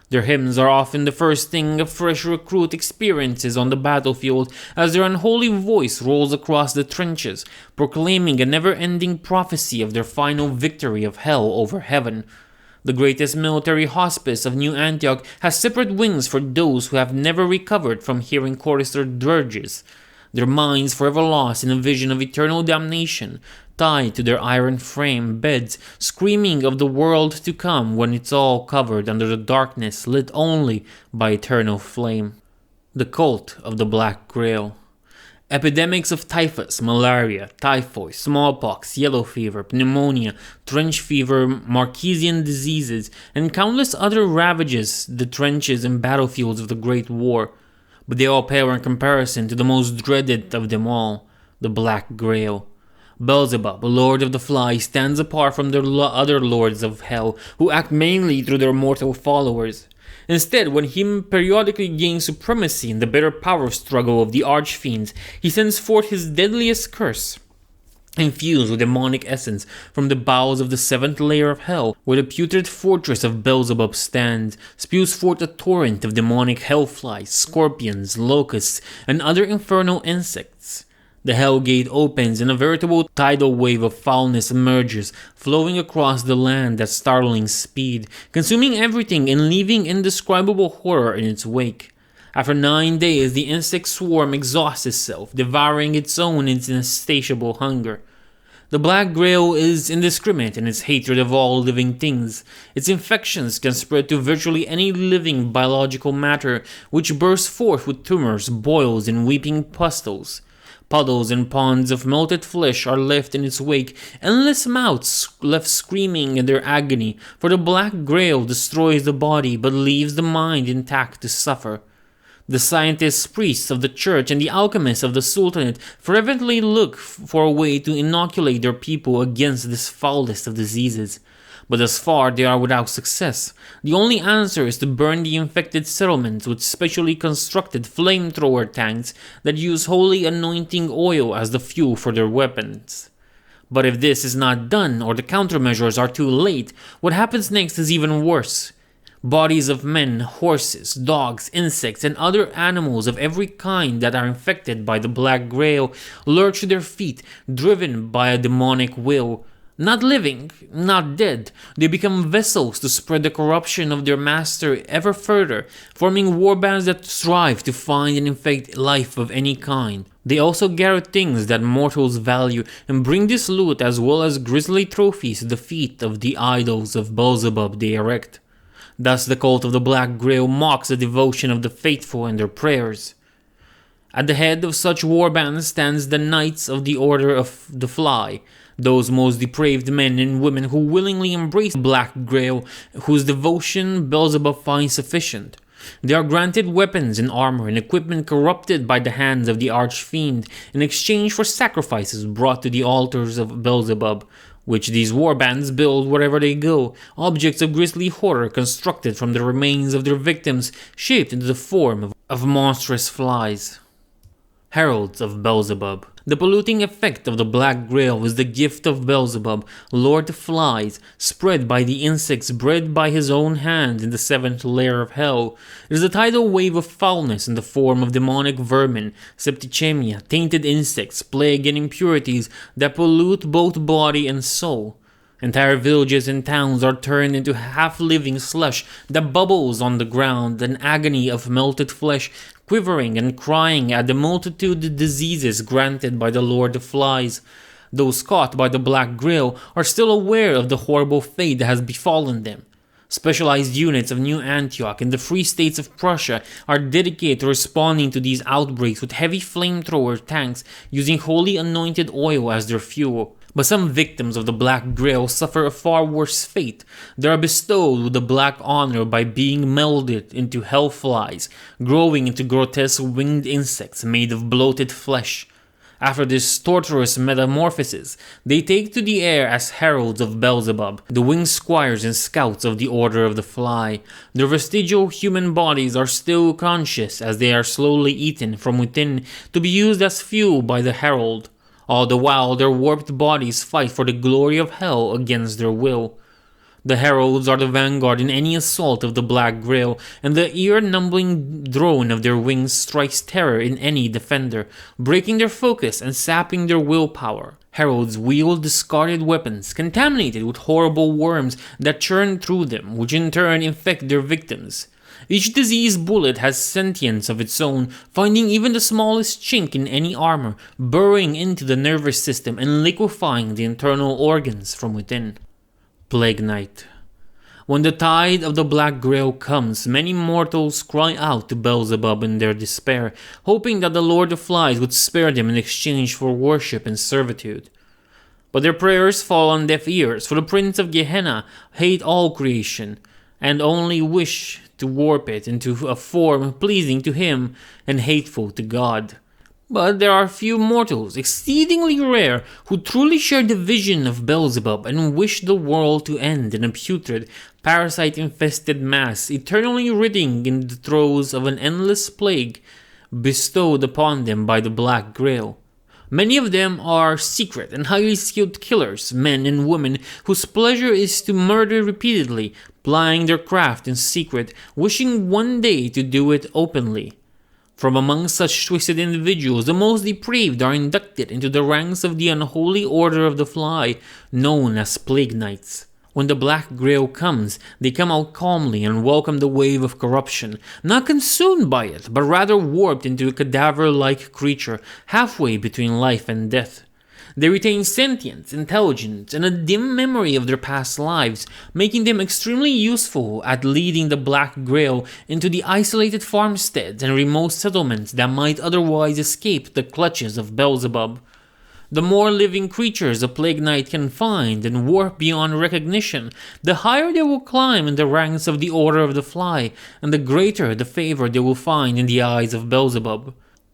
Their hymns are often the first thing a fresh recruit experiences on the battlefield as their unholy voice rolls across the trenches, proclaiming a never-ending prophecy of their final victory of hell over heaven. The greatest military hospice of New Antioch has separate wings for those who have never recovered from hearing chorister dirges, their minds forever lost in a vision of eternal damnation, tied to their iron frame beds, screaming of the world to come when it's all covered under the darkness lit only by eternal flame. The cult of the Black Grail. Epidemics of typhus, malaria, typhoid, smallpox, yellow fever, pneumonia, trench fever, Marquesian diseases, and countless other ravages the trenches and battlefields of the Great War. But they all pale in comparison to the most dreaded of them all, the Black Grail. Beelzebub, Lord of the Flies, stands apart from the other lords of hell, who act mainly through their mortal followers. Instead, when he periodically gains supremacy in the bitter power struggle of the archfiends, he sends forth his deadliest curse. Infused with demonic essence from the bowels of the seventh layer of hell, where the putrid fortress of Beelzebub stands, spews forth a torrent of demonic hellflies, scorpions, locusts, and other infernal insects. The hell gate opens and a veritable tidal wave of foulness emerges, flowing across the land at startling speed, consuming everything and leaving indescribable horror in its wake. After 9 days, the insect swarm exhausts itself, devouring its own in its insatiable hunger. The Black Grail is indiscriminate in its hatred of all living things. Its infections can spread to virtually any living biological matter, which bursts forth with tumors, boils, and weeping pustules. Puddles and ponds of melted flesh are left in its wake, endless mouths left screaming in their agony, for the Black Grail destroys the body but leaves the mind intact to suffer. The scientists, priests of the church, and the alchemists of the Sultanate fervently look for a way to inoculate their people against this foulest of diseases. But thus far they are without success. The only answer is to burn the infected settlements with specially constructed flamethrower tanks that use holy anointing oil as the fuel for their weapons. But if this is not done, or the countermeasures are too late, what happens next is even worse. Bodies of men, horses, dogs, insects, and other animals of every kind that are infected by the Black Grail lurch to their feet, driven by a demonic will. Not living, not dead, they become vessels to spread the corruption of their master ever further, forming warbands that strive to find and infect life of any kind. They also garrote things that mortals value and bring this loot as well as grisly trophies to the feet of the idols of Beelzebub they erect. Thus the cult of the Black Grail mocks the devotion of the faithful and their prayers. At the head of such warbands stands the Knights of the Order of the Fly, those most depraved men and women who willingly embrace the Black Grail, whose devotion Beelzebub finds sufficient. They are granted weapons and armor and equipment corrupted by the hands of the Archfiend in exchange for sacrifices brought to the altars of Beelzebub, which these warbands build wherever they go, objects of grisly horror constructed from the remains of their victims, shaped into the form of monstrous flies. Heralds of Beelzebub. The polluting effect of the Black Grail is the gift of Beelzebub, Lord of Flies, spread by the insects bred by his own hand in the seventh layer of hell. It is a tidal wave of foulness in the form of demonic vermin, septicemia, tainted insects, plague, and impurities that pollute both body and soul. Entire villages and towns are turned into half-living slush that bubbles on the ground, an agony of melted flesh, quivering and crying at the multitude of diseases granted by the Lord of Flies. Those caught by the Black Grail are still aware of the horrible fate that has befallen them. Specialized units of New Antioch and the Free States of Prussia are dedicated to responding to these outbreaks with heavy flamethrower tanks using holy anointed oil as their fuel. But some victims of the Black Grail suffer a far worse fate. They are bestowed with the Black Honor by being melded into hellflies, growing into grotesque winged insects made of bloated flesh. After this torturous metamorphosis, they take to the air as heralds of Beelzebub, the winged squires and scouts of the Order of the Fly. Their vestigial human bodies are still conscious as they are slowly eaten from within to be used as fuel by the herald. All the while, their warped bodies fight for the glory of hell against their will. The heralds are the vanguard in any assault of the Black Grail, and the ear-numbing drone of their wings strikes terror in any defender, breaking their focus and sapping their willpower. Heralds wield discarded weapons, contaminated with horrible worms that churn through them, which in turn infect their victims. Each diseased bullet has sentience of its own, finding even the smallest chink in any armor, burrowing into the nervous system and liquefying the internal organs from within. Plague Night. When the tide of the Black Grail comes, many mortals cry out to Beelzebub in their despair, hoping that the Lord of Flies would spare them in exchange for worship and servitude. But their prayers fall on deaf ears, for the Prince of Gehenna hates all creation, and only wish to warp it into a form pleasing to him and hateful to God. But there are few mortals, exceedingly rare, who truly share the vision of Beelzebub and wish the world to end in a putrid, parasite-infested mass, eternally writhing in the throes of an endless plague bestowed upon them by the Black Grail. Many of them are secret and highly skilled killers, men and women whose pleasure is to murder repeatedly, plying their craft in secret, wishing one day to do it openly. From among such twisted individuals, the most depraved are inducted into the ranks of the unholy Order of the Fly, known as Plague Knights. When the Black Grail comes, they come out calmly and welcome the wave of corruption, not consumed by it, but rather warped into a cadaver-like creature, halfway between life and death. They retain sentience, intelligence, and a dim memory of their past lives, making them extremely useful at leading the Black Grail into the isolated farmsteads and remote settlements that might otherwise escape the clutches of Beelzebub. The more living creatures a Plague Knight can find and warp beyond recognition, the higher they will climb in the ranks of the Order of the Fly, and the greater the favor they will find in the eyes of Beelzebub.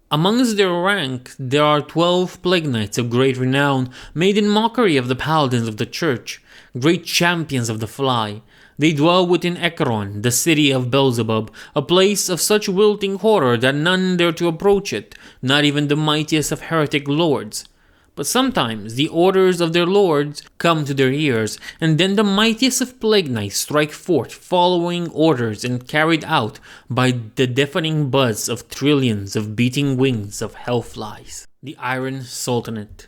Amongst their rank, there are 12 Plague Knights of great renown, made in mockery of the paladins of the Church, great champions of the Fly. They dwell within Ekron, the city of Beelzebub, a place of such wilting horror that none dare to approach it, not even the mightiest of heretic lords. But sometimes the orders of their lords come to their ears, and then the mightiest of Plague Knights strike forth, following orders and carried out by the deafening buzz of trillions of beating wings of hellflies. The Iron Sultanate.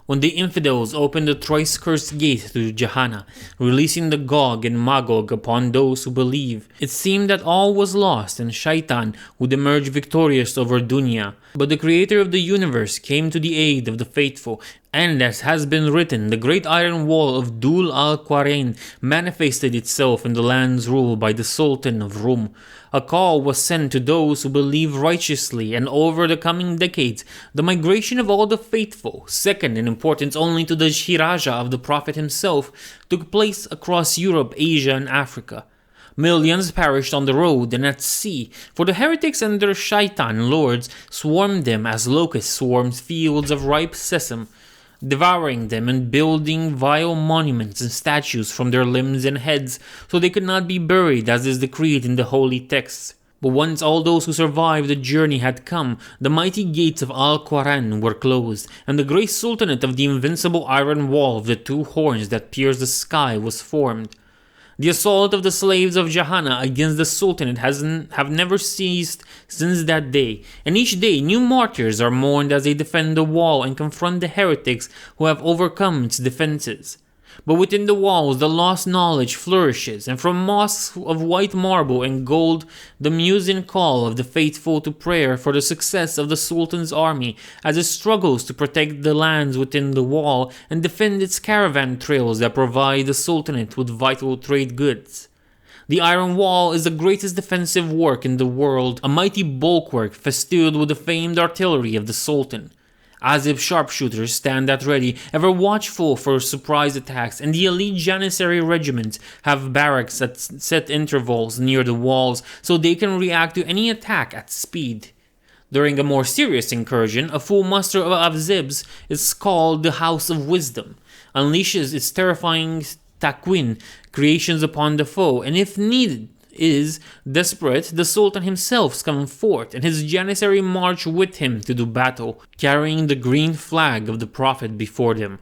When the infidels opened the thrice-cursed gate to Gehenna, releasing the Gog and Magog upon those who believe, it seemed that all was lost and Shaitan would emerge victorious over Dunya. But the creator of the universe came to the aid of the faithful, and as has been written, the great iron wall of Dul al-Qarain manifested itself in the lands ruled by the Sultan of Rum. A call was sent to those who believe righteously, and over the coming decades, the migration of all the faithful, second in importance only to the Shiraja of the Prophet himself, took place across Europe, Asia, and Africa. Millions perished on the road and at sea, for the heretics and their shaitan lords swarmed them as locusts swarm fields of ripe sesame, devouring them and building vile monuments and statues from their limbs and heads, so they could not be buried as is decreed in the holy texts. But once all those who survived the journey had come, the mighty gates of Al-Quran were closed, and the great sultanate of the invincible iron wall of the two horns that pierced the sky was formed. The assault of the slaves of Jahanna against the Sultanate have never ceased since that day, and each day new martyrs are mourned as they defend the wall and confront the heretics who have overcome its defenses. But within the walls the lost knowledge flourishes, and from mosques of white marble and gold the muezzin call of the faithful to prayer for the success of the Sultan's army as it struggles to protect the lands within the wall and defend its caravan trails that provide the Sultanate with vital trade goods. The Iron Wall is the greatest defensive work in the world, a mighty bulwark festooned with the famed artillery of the Sultan. As if sharpshooters stand at ready, ever watchful for surprise attacks, and the elite Janissary regiments have barracks at set intervals near the walls so they can react to any attack at speed. During a more serious incursion, a full muster of Avzibs is called the House of Wisdom, unleashes its terrifying takwin creations upon the foe, and if needed, desperate, the Sultan himself comes forth, and his Janissary march with him to do battle, carrying the green flag of the Prophet before them.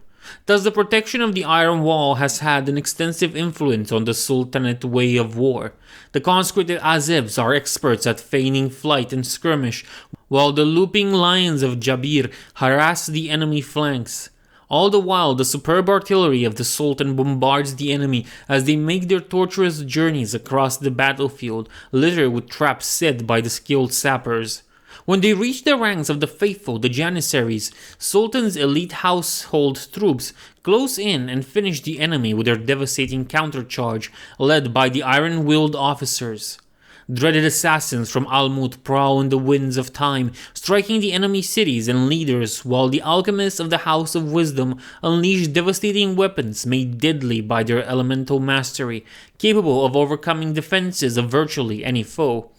Thus the protection of the Iron Wall has had an extensive influence on the Sultanate way of war. The conscripted Azebs are experts at feigning flight and skirmish, while the looping lions of Jabir harass the enemy flanks. All the while, the superb artillery of the Sultan bombards the enemy as they make their torturous journeys across the battlefield, littered with traps set by the skilled sappers. When they reach the ranks of the faithful, the Janissaries, Sultan's elite household troops close in and finish the enemy with their devastating countercharge, led by the iron-willed officers. Dreaded assassins from Almut prowl in the winds of time, striking the enemy cities and leaders, while the alchemists of the House of Wisdom unleash devastating weapons made deadly by their elemental mastery, capable of overcoming defenses of virtually any foe.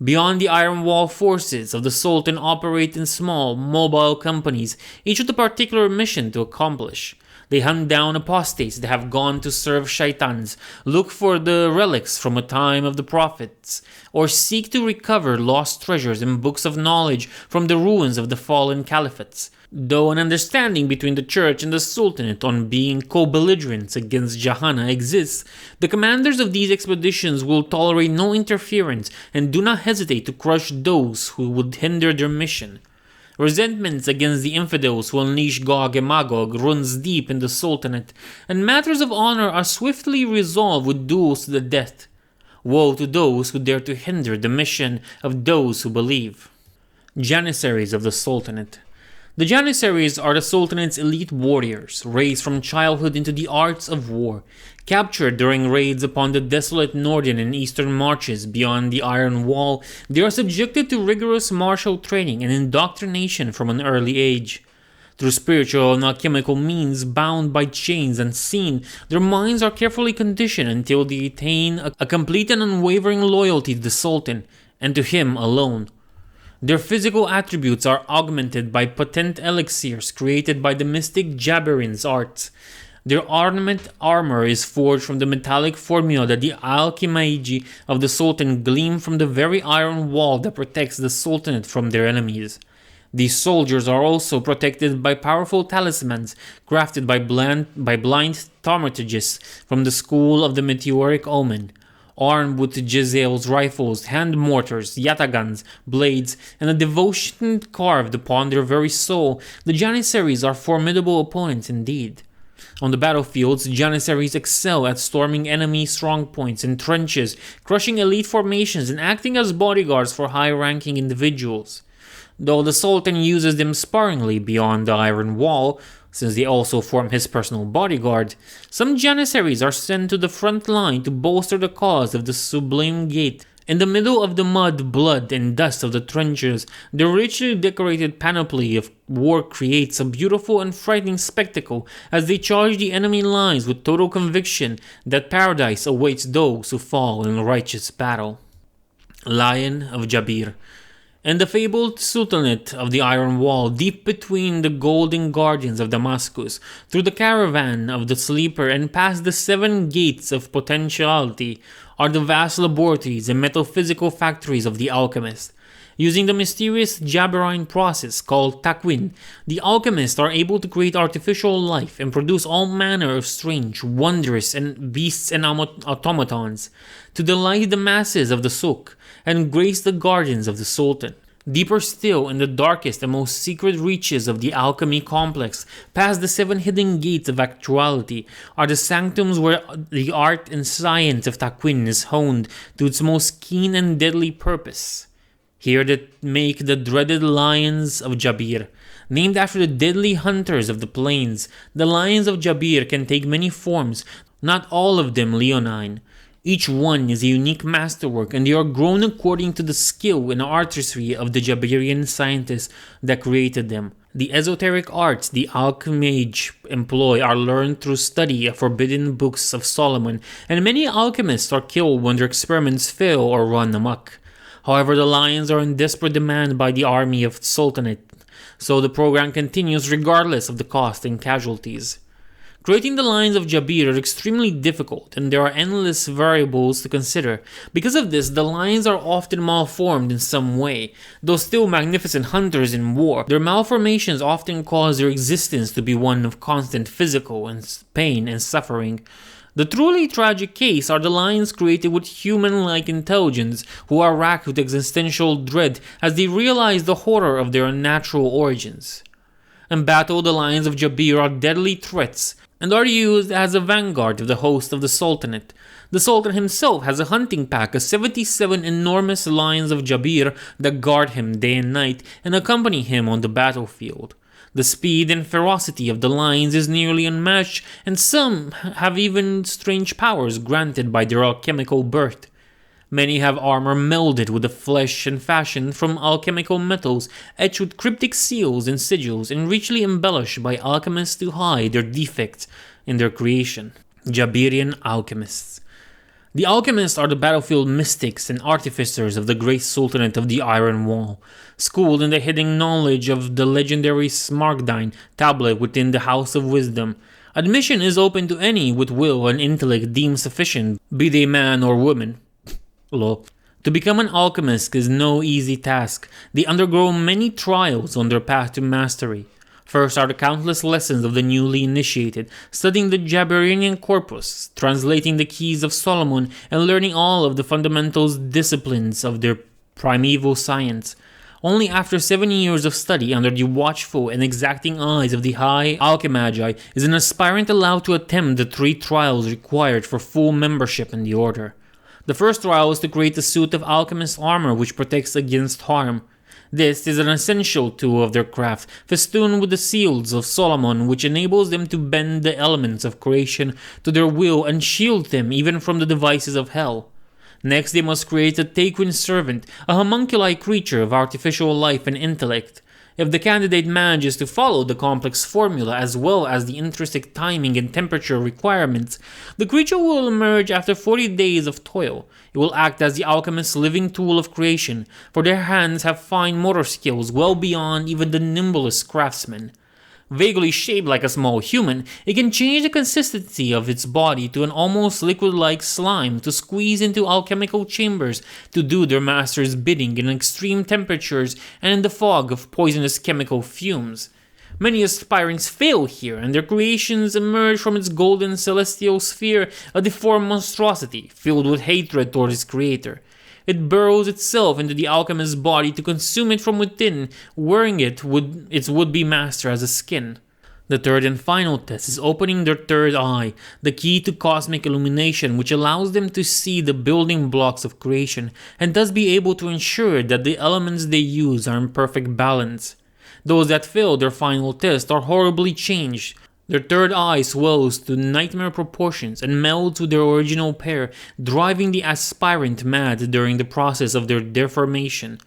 Beyond the Iron Wall, forces of the Sultan operate in small, mobile companies, each with a particular mission to accomplish. They hunt down apostates that have gone to serve shaitans, look for the relics from a time of the prophets, or seek to recover lost treasures and books of knowledge from the ruins of the fallen caliphates. Though an understanding between the church and the Sultanate on being co-belligerents against Jahanna exists, the commanders of these expeditions will tolerate no interference and do not hesitate to crush those who would hinder their mission. Resentments against the infidels who unleash Gog and Magog runs deep in the Sultanate, and matters of honor are swiftly resolved with duels to the death. Woe to those who dare to hinder the mission of those who believe. Janissaries of the Sultanate. The Janissaries are the Sultanate's elite warriors, raised from childhood into the arts of war. Captured during raids upon the desolate northern and eastern marches beyond the Iron Wall, they are subjected to rigorous martial training and indoctrination from an early age. Through spiritual and alchemical means, bound by chains unseen, their minds are carefully conditioned until they attain a complete and unwavering loyalty to the Sultan, and to him alone. Their physical attributes are augmented by potent elixirs created by the mystic Jabirin's arts. Their ornament armor is forged from the metallic formula that the alchemaigi of the Sultan gleam from the very iron wall that protects the Sultanate from their enemies. These soldiers are also protected by powerful talismans crafted by blind thaumaturgists from the school of the meteoric omen. Armed with Jezzail's rifles, hand mortars, yatagans, blades, and a devotion carved upon their very soul, the Janissaries are formidable opponents indeed. On the battlefields, Janissaries excel at storming enemy strongpoints and trenches, crushing elite formations and acting as bodyguards for high-ranking individuals. Though the Sultan uses them sparingly beyond the Iron Wall, since they also form his personal bodyguard, some Janissaries are sent to the front line to bolster the cause of the Sublime Gate. In the middle of the mud, blood, and dust of the trenches, the richly decorated panoply of war creates a beautiful and frightening spectacle as they charge the enemy lines with total conviction that paradise awaits those who fall in righteous battle. Lion of Jabir. and the fabled Sultanate of the Iron Wall, deep between the golden guardians of Damascus, through the caravan of the Sleeper and past the 7 gates of potentiality, are the vast laboratories and metaphysical factories of the alchemist. Using the mysterious Jaberine process called takwin, the alchemists are able to create artificial life and produce all manner of strange, wondrous and beasts and automatons to delight the masses of the souk and grace the guardians of the Sultan. Deeper still, in the darkest and most secret reaches of the alchemy complex, past the 7 hidden gates of actuality, are the sanctums where the art and science of takwin is honed to its most keen and deadly purpose. Here they make the dreaded Lions of Jabir. Named after the deadly hunters of the plains, the Lions of Jabir can take many forms, not all of them leonine. Each one is a unique masterwork, and they are grown according to the skill and artistry of the Jabirian scientists that created them. The esoteric arts the alchemage employ are learned through study of forbidden books of Solomon, and many alchemists are killed when their experiments fail or run amok. However, the Lions are in desperate demand by the army of Sultanate, so the program continues regardless of the cost and casualties. Creating the Lions of Jabir are extremely difficult, and there are endless variables to consider. Because of this, the Lions are often malformed in some way. Though still magnificent hunters in war, their malformations often cause their existence to be one of constant physical pain and suffering. The truly tragic case are the Lions created with human-like intelligence who are racked with existential dread as they realize the horror of their unnatural origins. In battle, the Lions of Jabir are deadly threats and are used as a vanguard of the host of the Sultanate. The Sultan himself has a hunting pack of 77 enormous Lions of Jabir that guard him day and night and accompany him on the battlefield. The speed and ferocity of the Lions is nearly unmatched, and some have even strange powers granted by their alchemical birth. Many have armor melded with the flesh and fashioned from alchemical metals, etched with cryptic seals and sigils, and richly embellished by alchemists to hide their defects in their creation. Jabirian alchemists. The alchemists are the battlefield mystics and artificers of the great Sultanate of the Iron Wall, schooled in the hidden knowledge of the legendary Smaragdine tablet within the House of Wisdom. Admission is open to any with will and intellect deemed sufficient, be they man or woman. To become an alchemist is no easy task. They undergo many trials on their path to mastery. First are the countless lessons of the newly initiated, studying the Jabarian corpus, translating the keys of Solomon, and learning all of the fundamental disciplines of their primeval science. Only after 7 years of study under the watchful and exacting eyes of the high alchemagi is an aspirant allowed to attempt the 3 trials required for full membership in the order. The first trial is to create a suit of alchemist armor which protects against harm. This is an essential tool of their craft, festooned with the seals of Solomon, which enables them to bend the elements of creation to their will and shield them even from the devices of hell. Next, they must create a takwin servant, a homunculi creature of artificial life and intellect. If the candidate manages to follow the complex formula as well as the intrinsic timing and temperature requirements, the creature will emerge after 40 days of toil. It will act as the alchemist's living tool of creation, for their hands have fine motor skills well beyond even the nimblest craftsman. Vaguely shaped like a small human, it can change the consistency of its body to an almost liquid-like slime to squeeze into alchemical chambers to do their master's bidding in extreme temperatures and in the fog of poisonous chemical fumes. Many aspirants fail here, and their creations emerge from its golden celestial sphere a deformed monstrosity filled with hatred toward its creator. It burrows itself into the alchemist's body to consume it from within, wearing its would-be master as a skin. The third and final test is opening their third eye, the key to cosmic illumination which allows them to see the building blocks of creation and thus be able to ensure that the elements they use are in perfect balance. Those that fail their final test are horribly changed. Their third eye swells to nightmare proportions and melds with their original pair, driving the aspirant mad during the process of their deformation.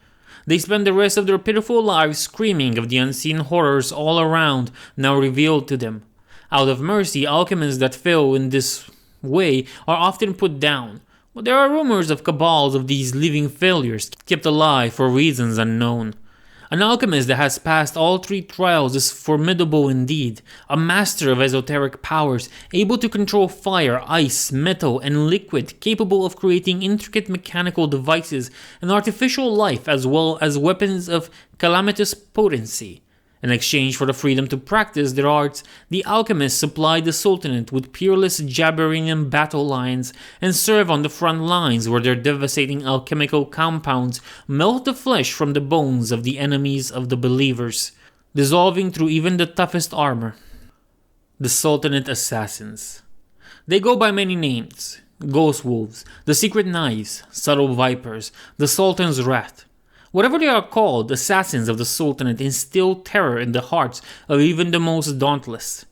They spend the rest of their pitiful lives screaming of the unseen horrors all around, now revealed to them. Out of mercy, alchemists that fail in this way are often put down. But there are rumors of cabals of these living failures kept alive for reasons unknown. An alchemist that has passed all 3 trials is formidable indeed, a master of esoteric powers, able to control fire, ice, metal, and liquid, capable of creating intricate mechanical devices and artificial life as well as weapons of calamitous potency. In exchange for the freedom to practice their arts, the alchemists supply the Sultanate with peerless jabbering and battle lines and serve on the front lines where their devastating alchemical compounds melt the flesh from the bones of the enemies of the believers, dissolving through even the toughest armor. The Sultanate Assassins. They go by many names: Ghost Wolves, the Secret Knives, Subtle Vipers, the Sultan's Wrath. Whatever they are called, assassins of the Sultanate instill terror in the hearts of even the most dauntless.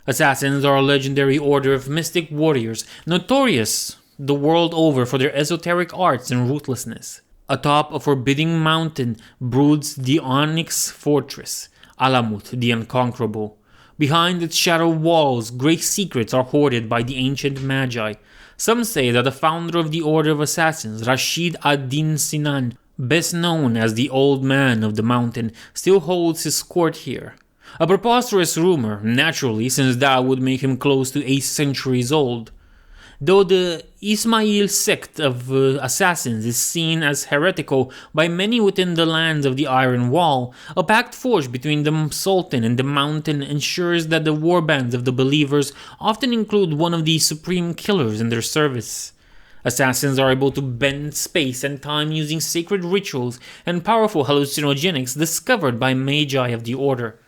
Assassins are a legendary order of mystic warriors, notorious the world over for their esoteric arts and ruthlessness. Atop a forbidding mountain broods the onyx fortress, Alamut the Unconquerable. Behind its shadow walls, great secrets are hoarded by the ancient magi. Some say that the founder of the Order of Assassins, Rashid ad-Din Sinan, best known as the Old Man of the Mountain, still holds his court here. A preposterous rumor, naturally, since that would make him close to 8 centuries old. Though the Ismail sect of assassins is seen as heretical by many within the lands of the Iron Wall, a pact forged between the Sultan and the Mountain ensures that the warbands of the believers often include one of these supreme killers in their service. Assassins are able to bend space and time using sacred rituals and powerful hallucinogenics discovered by magi of the Order.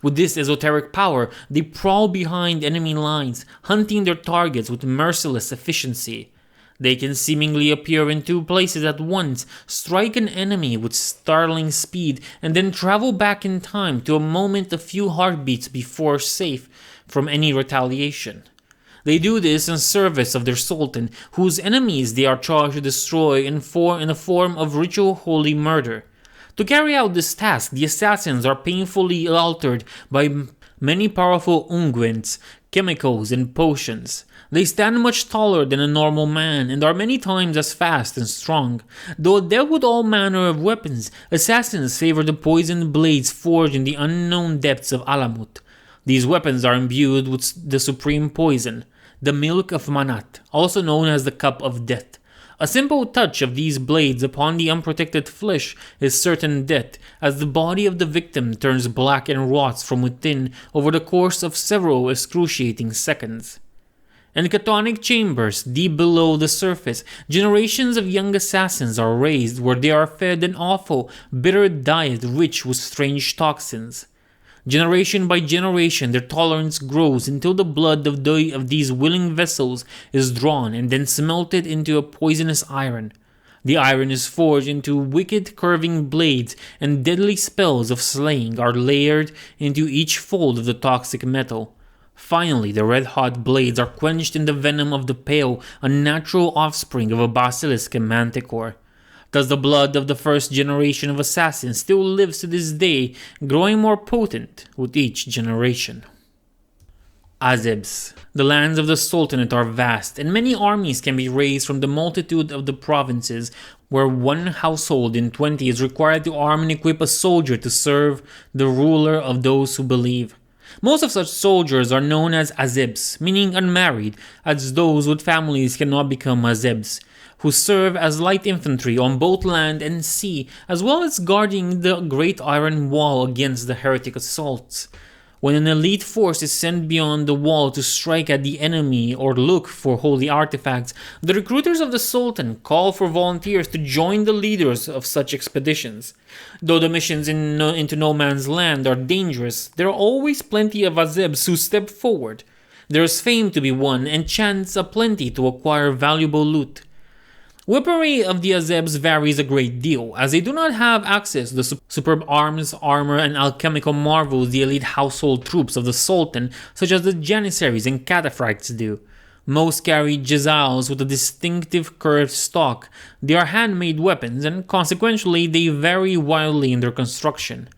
With this esoteric power, they prowl behind enemy lines, hunting their targets with merciless efficiency. They can seemingly appear in 2 places at once, strike an enemy with startling speed, and then travel back in time to a moment a few heartbeats before safe from any retaliation. They do this in service of their Sultan, whose enemies they are charged to destroy in a form of ritual holy murder. To carry out this task, the assassins are painfully altered by many powerful unguents, chemicals, and potions. They stand much taller than a normal man and are many times as fast and strong. Though dealt with all manner of weapons, assassins favor the poisoned blades forged in the unknown depths of Alamut. These weapons are imbued with the supreme poison, the milk of Manat, also known as the cup of death. A simple touch of these blades upon the unprotected flesh is certain death, as the body of the victim turns black and rots from within over the course of several excruciating seconds. In catonic chambers deep below the surface, generations of young assassins are raised where they are fed an awful, bitter diet rich with strange toxins. Generation by generation, their tolerance grows until the blood of these willing vessels is drawn and then smelted into a poisonous iron. The iron is forged into wicked curving blades, and deadly spells of slaying are layered into each fold of the toxic metal. Finally, the red-hot blades are quenched in the venom of the pale, unnatural offspring of a basilisk and manticore. Thus the blood of the first generation of assassins still lives to this day, growing more potent with each generation. Azebs. The lands of the Sultanate are vast, and many armies can be raised from the multitude of the provinces, where one household in 20 is required to arm and equip a soldier to serve the ruler of those who believe. Most of such soldiers are known as Azebs, meaning unmarried, as those with families cannot become Azebs, who serve as light infantry on both land and sea, as well as guarding the Great Iron Wall against the heretic assaults. When an elite force is sent beyond the wall to strike at the enemy or look for holy artifacts, the recruiters of the Sultan call for volunteers to join the leaders of such expeditions. Though the missions into no man's land are dangerous, there are always plenty of Azebs who step forward. There is fame to be won and chance aplenty to acquire valuable loot. Weaponry of the Azebs varies a great deal, as they do not have access to the superb arms, armor, and alchemical marvels the elite household troops of the Sultan, such as the Janissaries and Cataphracts do. Most carry jazals with a distinctive curved stock. They are handmade weapons, and consequently they vary wildly in their construction.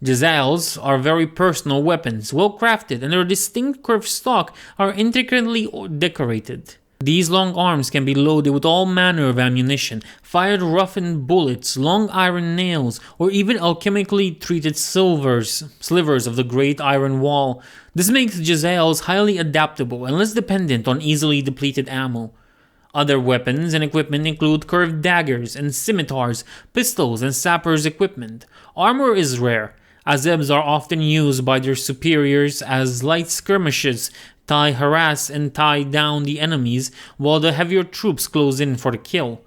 Jazals are very personal weapons, well crafted, and their distinct curved stock are intricately decorated. These long arms can be loaded with all manner of ammunition, fired roughened bullets, long iron nails, or even alchemically treated slivers of the great iron wall. This makes Jezzails highly adaptable and less dependent on easily depleted ammo. Other weapons and equipment include curved daggers and scimitars, pistols, and sappers' equipment. Armor is rare. Azebs are often used by their superiors as light skirmishes, harass and tie down the enemies, while the heavier troops close in for the kill.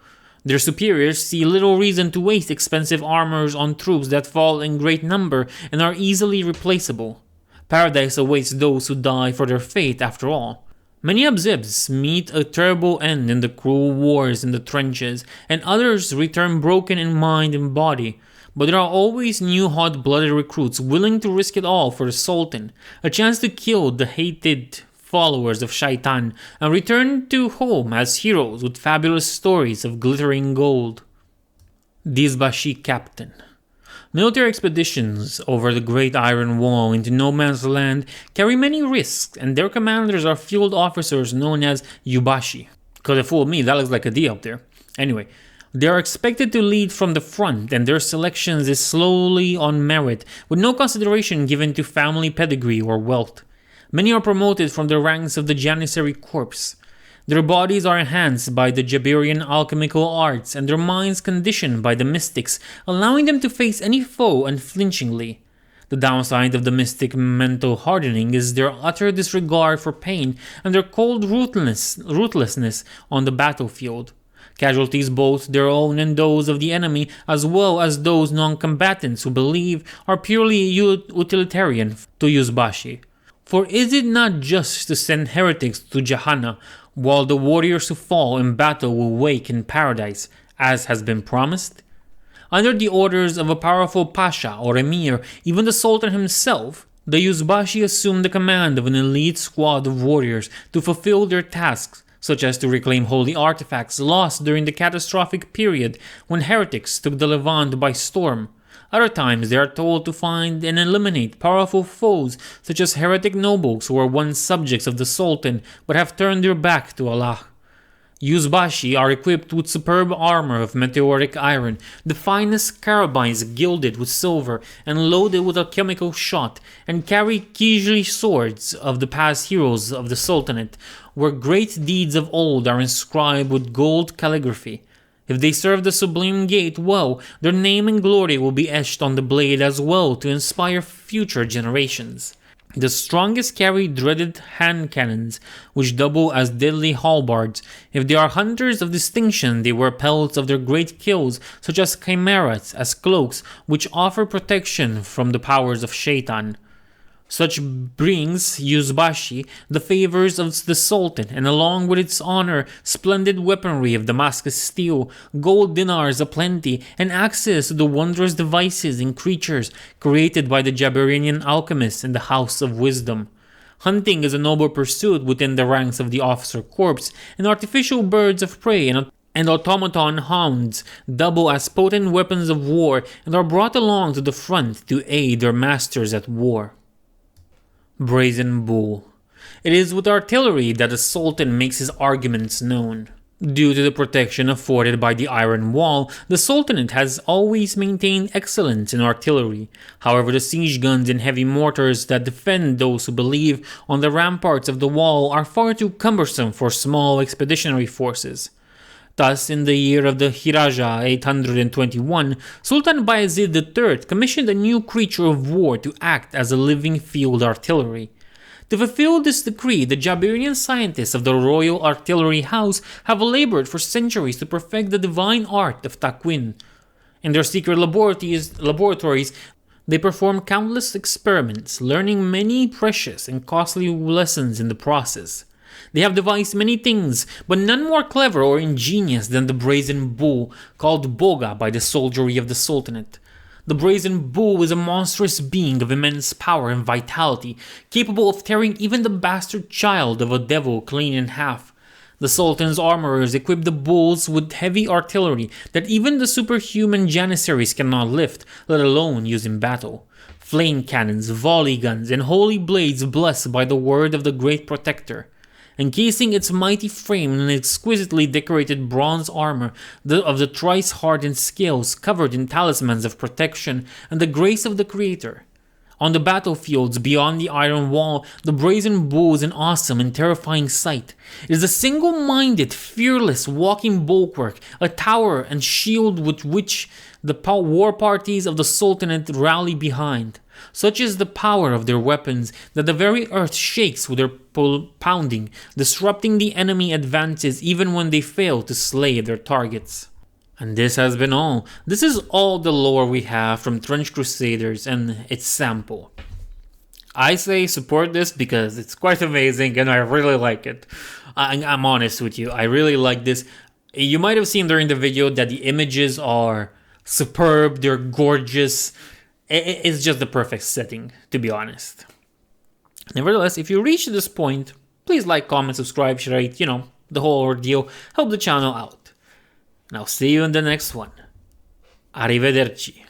Their superiors see little reason to waste expensive armors on troops that fall in great number and are easily replaceable. Paradise awaits those who die for their faith after all. Many Abzibs meet a terrible end in the cruel wars in the trenches, and others return broken in mind and body. But there are always new hot-blooded recruits willing to risk it all for the Sultan, a chance to kill the hated followers of Shaitan and return to home as heroes with fabulous stories of glittering gold. Dizbashi Captain. Military expeditions over the Great Iron Wall into no man's land carry many risks, and their commanders are field officers known as Yubashi. Could have fooled me, that looks like a D up there. Anyway, they are expected to lead from the front, and their selections is slowly on merit, with no consideration given to family pedigree or wealth. Many are promoted from the ranks of the Janissary Corps. Their bodies are enhanced by the Jabarian alchemical arts and their minds conditioned by the mystics, allowing them to face any foe unflinchingly. The downside of the mystic mental hardening is their utter disregard for pain and their cold ruthlessness on the battlefield. Casualties both their own and those of the enemy, as well as those non-combatants who believe are purely utilitarian to Yuzbashi. For is it not just to send heretics to Jahannam, while the warriors who fall in battle will wake in paradise, as has been promised? Under the orders of a powerful pasha or emir, even the sultan himself, the Yuzbashi assumed the command of an elite squad of warriors to fulfill their tasks, such as to reclaim holy artifacts lost during the catastrophic period when heretics took the Levant by storm. Other times they are told to find and eliminate powerful foes such as heretic nobles who were once subjects of the Sultan but have turned their back to Allah. Yuzbashi are equipped with superb armor of meteoric iron, the finest carabines gilded with silver and loaded with alchemical shot, and carry Kijli swords of the past heroes of the Sultanate, where great deeds of old are inscribed with gold calligraphy. If they serve the Sublime Gate well, their name and glory will be etched on the blade as well to inspire future generations. The strongest carry dreaded hand cannons, which double as deadly halberds. If they are hunters of distinction, they wear pelts of their great kills, such as chimeras, as cloaks, which offer protection from the powers of Shaitan. Such brings Yuzbashi the favors of the Sultan, and along with its honor, splendid weaponry of Damascus steel, gold dinars aplenty, and access to the wondrous devices and creatures created by the Jabarinian alchemists in the House of Wisdom. Hunting is a noble pursuit within the ranks of the officer corps, and artificial birds of prey and automaton hounds double as potent weapons of war and are brought along to the front to aid their masters at war. Brazen Bull. It is with artillery that the Sultan makes his arguments known. Due to the protection afforded by the Iron Wall, the Sultanate has always maintained excellence in artillery. However, the siege guns and heavy mortars that defend those who believe on the ramparts of the wall are far too cumbersome for small expeditionary forces. Thus, in the year of the Hiraja 821, Sultan Bayezid III commissioned a new creature of war to act as a living field artillery. To fulfill this decree, the Jabarian scientists of the Royal Artillery House have labored for centuries to perfect the divine art of Takwin. In their secret laboratories, they perform countless experiments, learning many precious and costly lessons in the process. They have devised many things, but none more clever or ingenious than the Brazen Bull, called Boga by the soldiery of the Sultanate. The Brazen Bull is a monstrous being of immense power and vitality, capable of tearing even the bastard child of a devil clean in half. The Sultan's armorers equip the bulls with heavy artillery that even the superhuman Janissaries cannot lift, let alone use in battle. Flame cannons, volley guns, and holy blades blessed by the word of the Great Protector. encasing its mighty frame in an exquisitely decorated bronze armor of the thrice-hardened scales covered in talismans of protection and the grace of the Creator. On the battlefields beyond the Iron Wall, the brazen bull is an awesome and terrifying sight. It is a single-minded, fearless walking bulwark, a tower and shield with which the war parties of the Sultanate rally behind. Such is the power of their weapons that the very earth shakes with their pounding, disrupting the enemy advances even when they fail to slay their targets. And this has been all. This is all the lore we have from Trench Crusaders and its sample. I say support this because it's quite amazing and I really like it. I'm honest with you, I really like this. You might have seen during the video that the images are superb, they're gorgeous. It's just the perfect setting, to be honest. Nevertheless, if you reach this point, please like, comment, subscribe, rate, the whole ordeal. Help the channel out. And I'll see you in the next one. Arrivederci.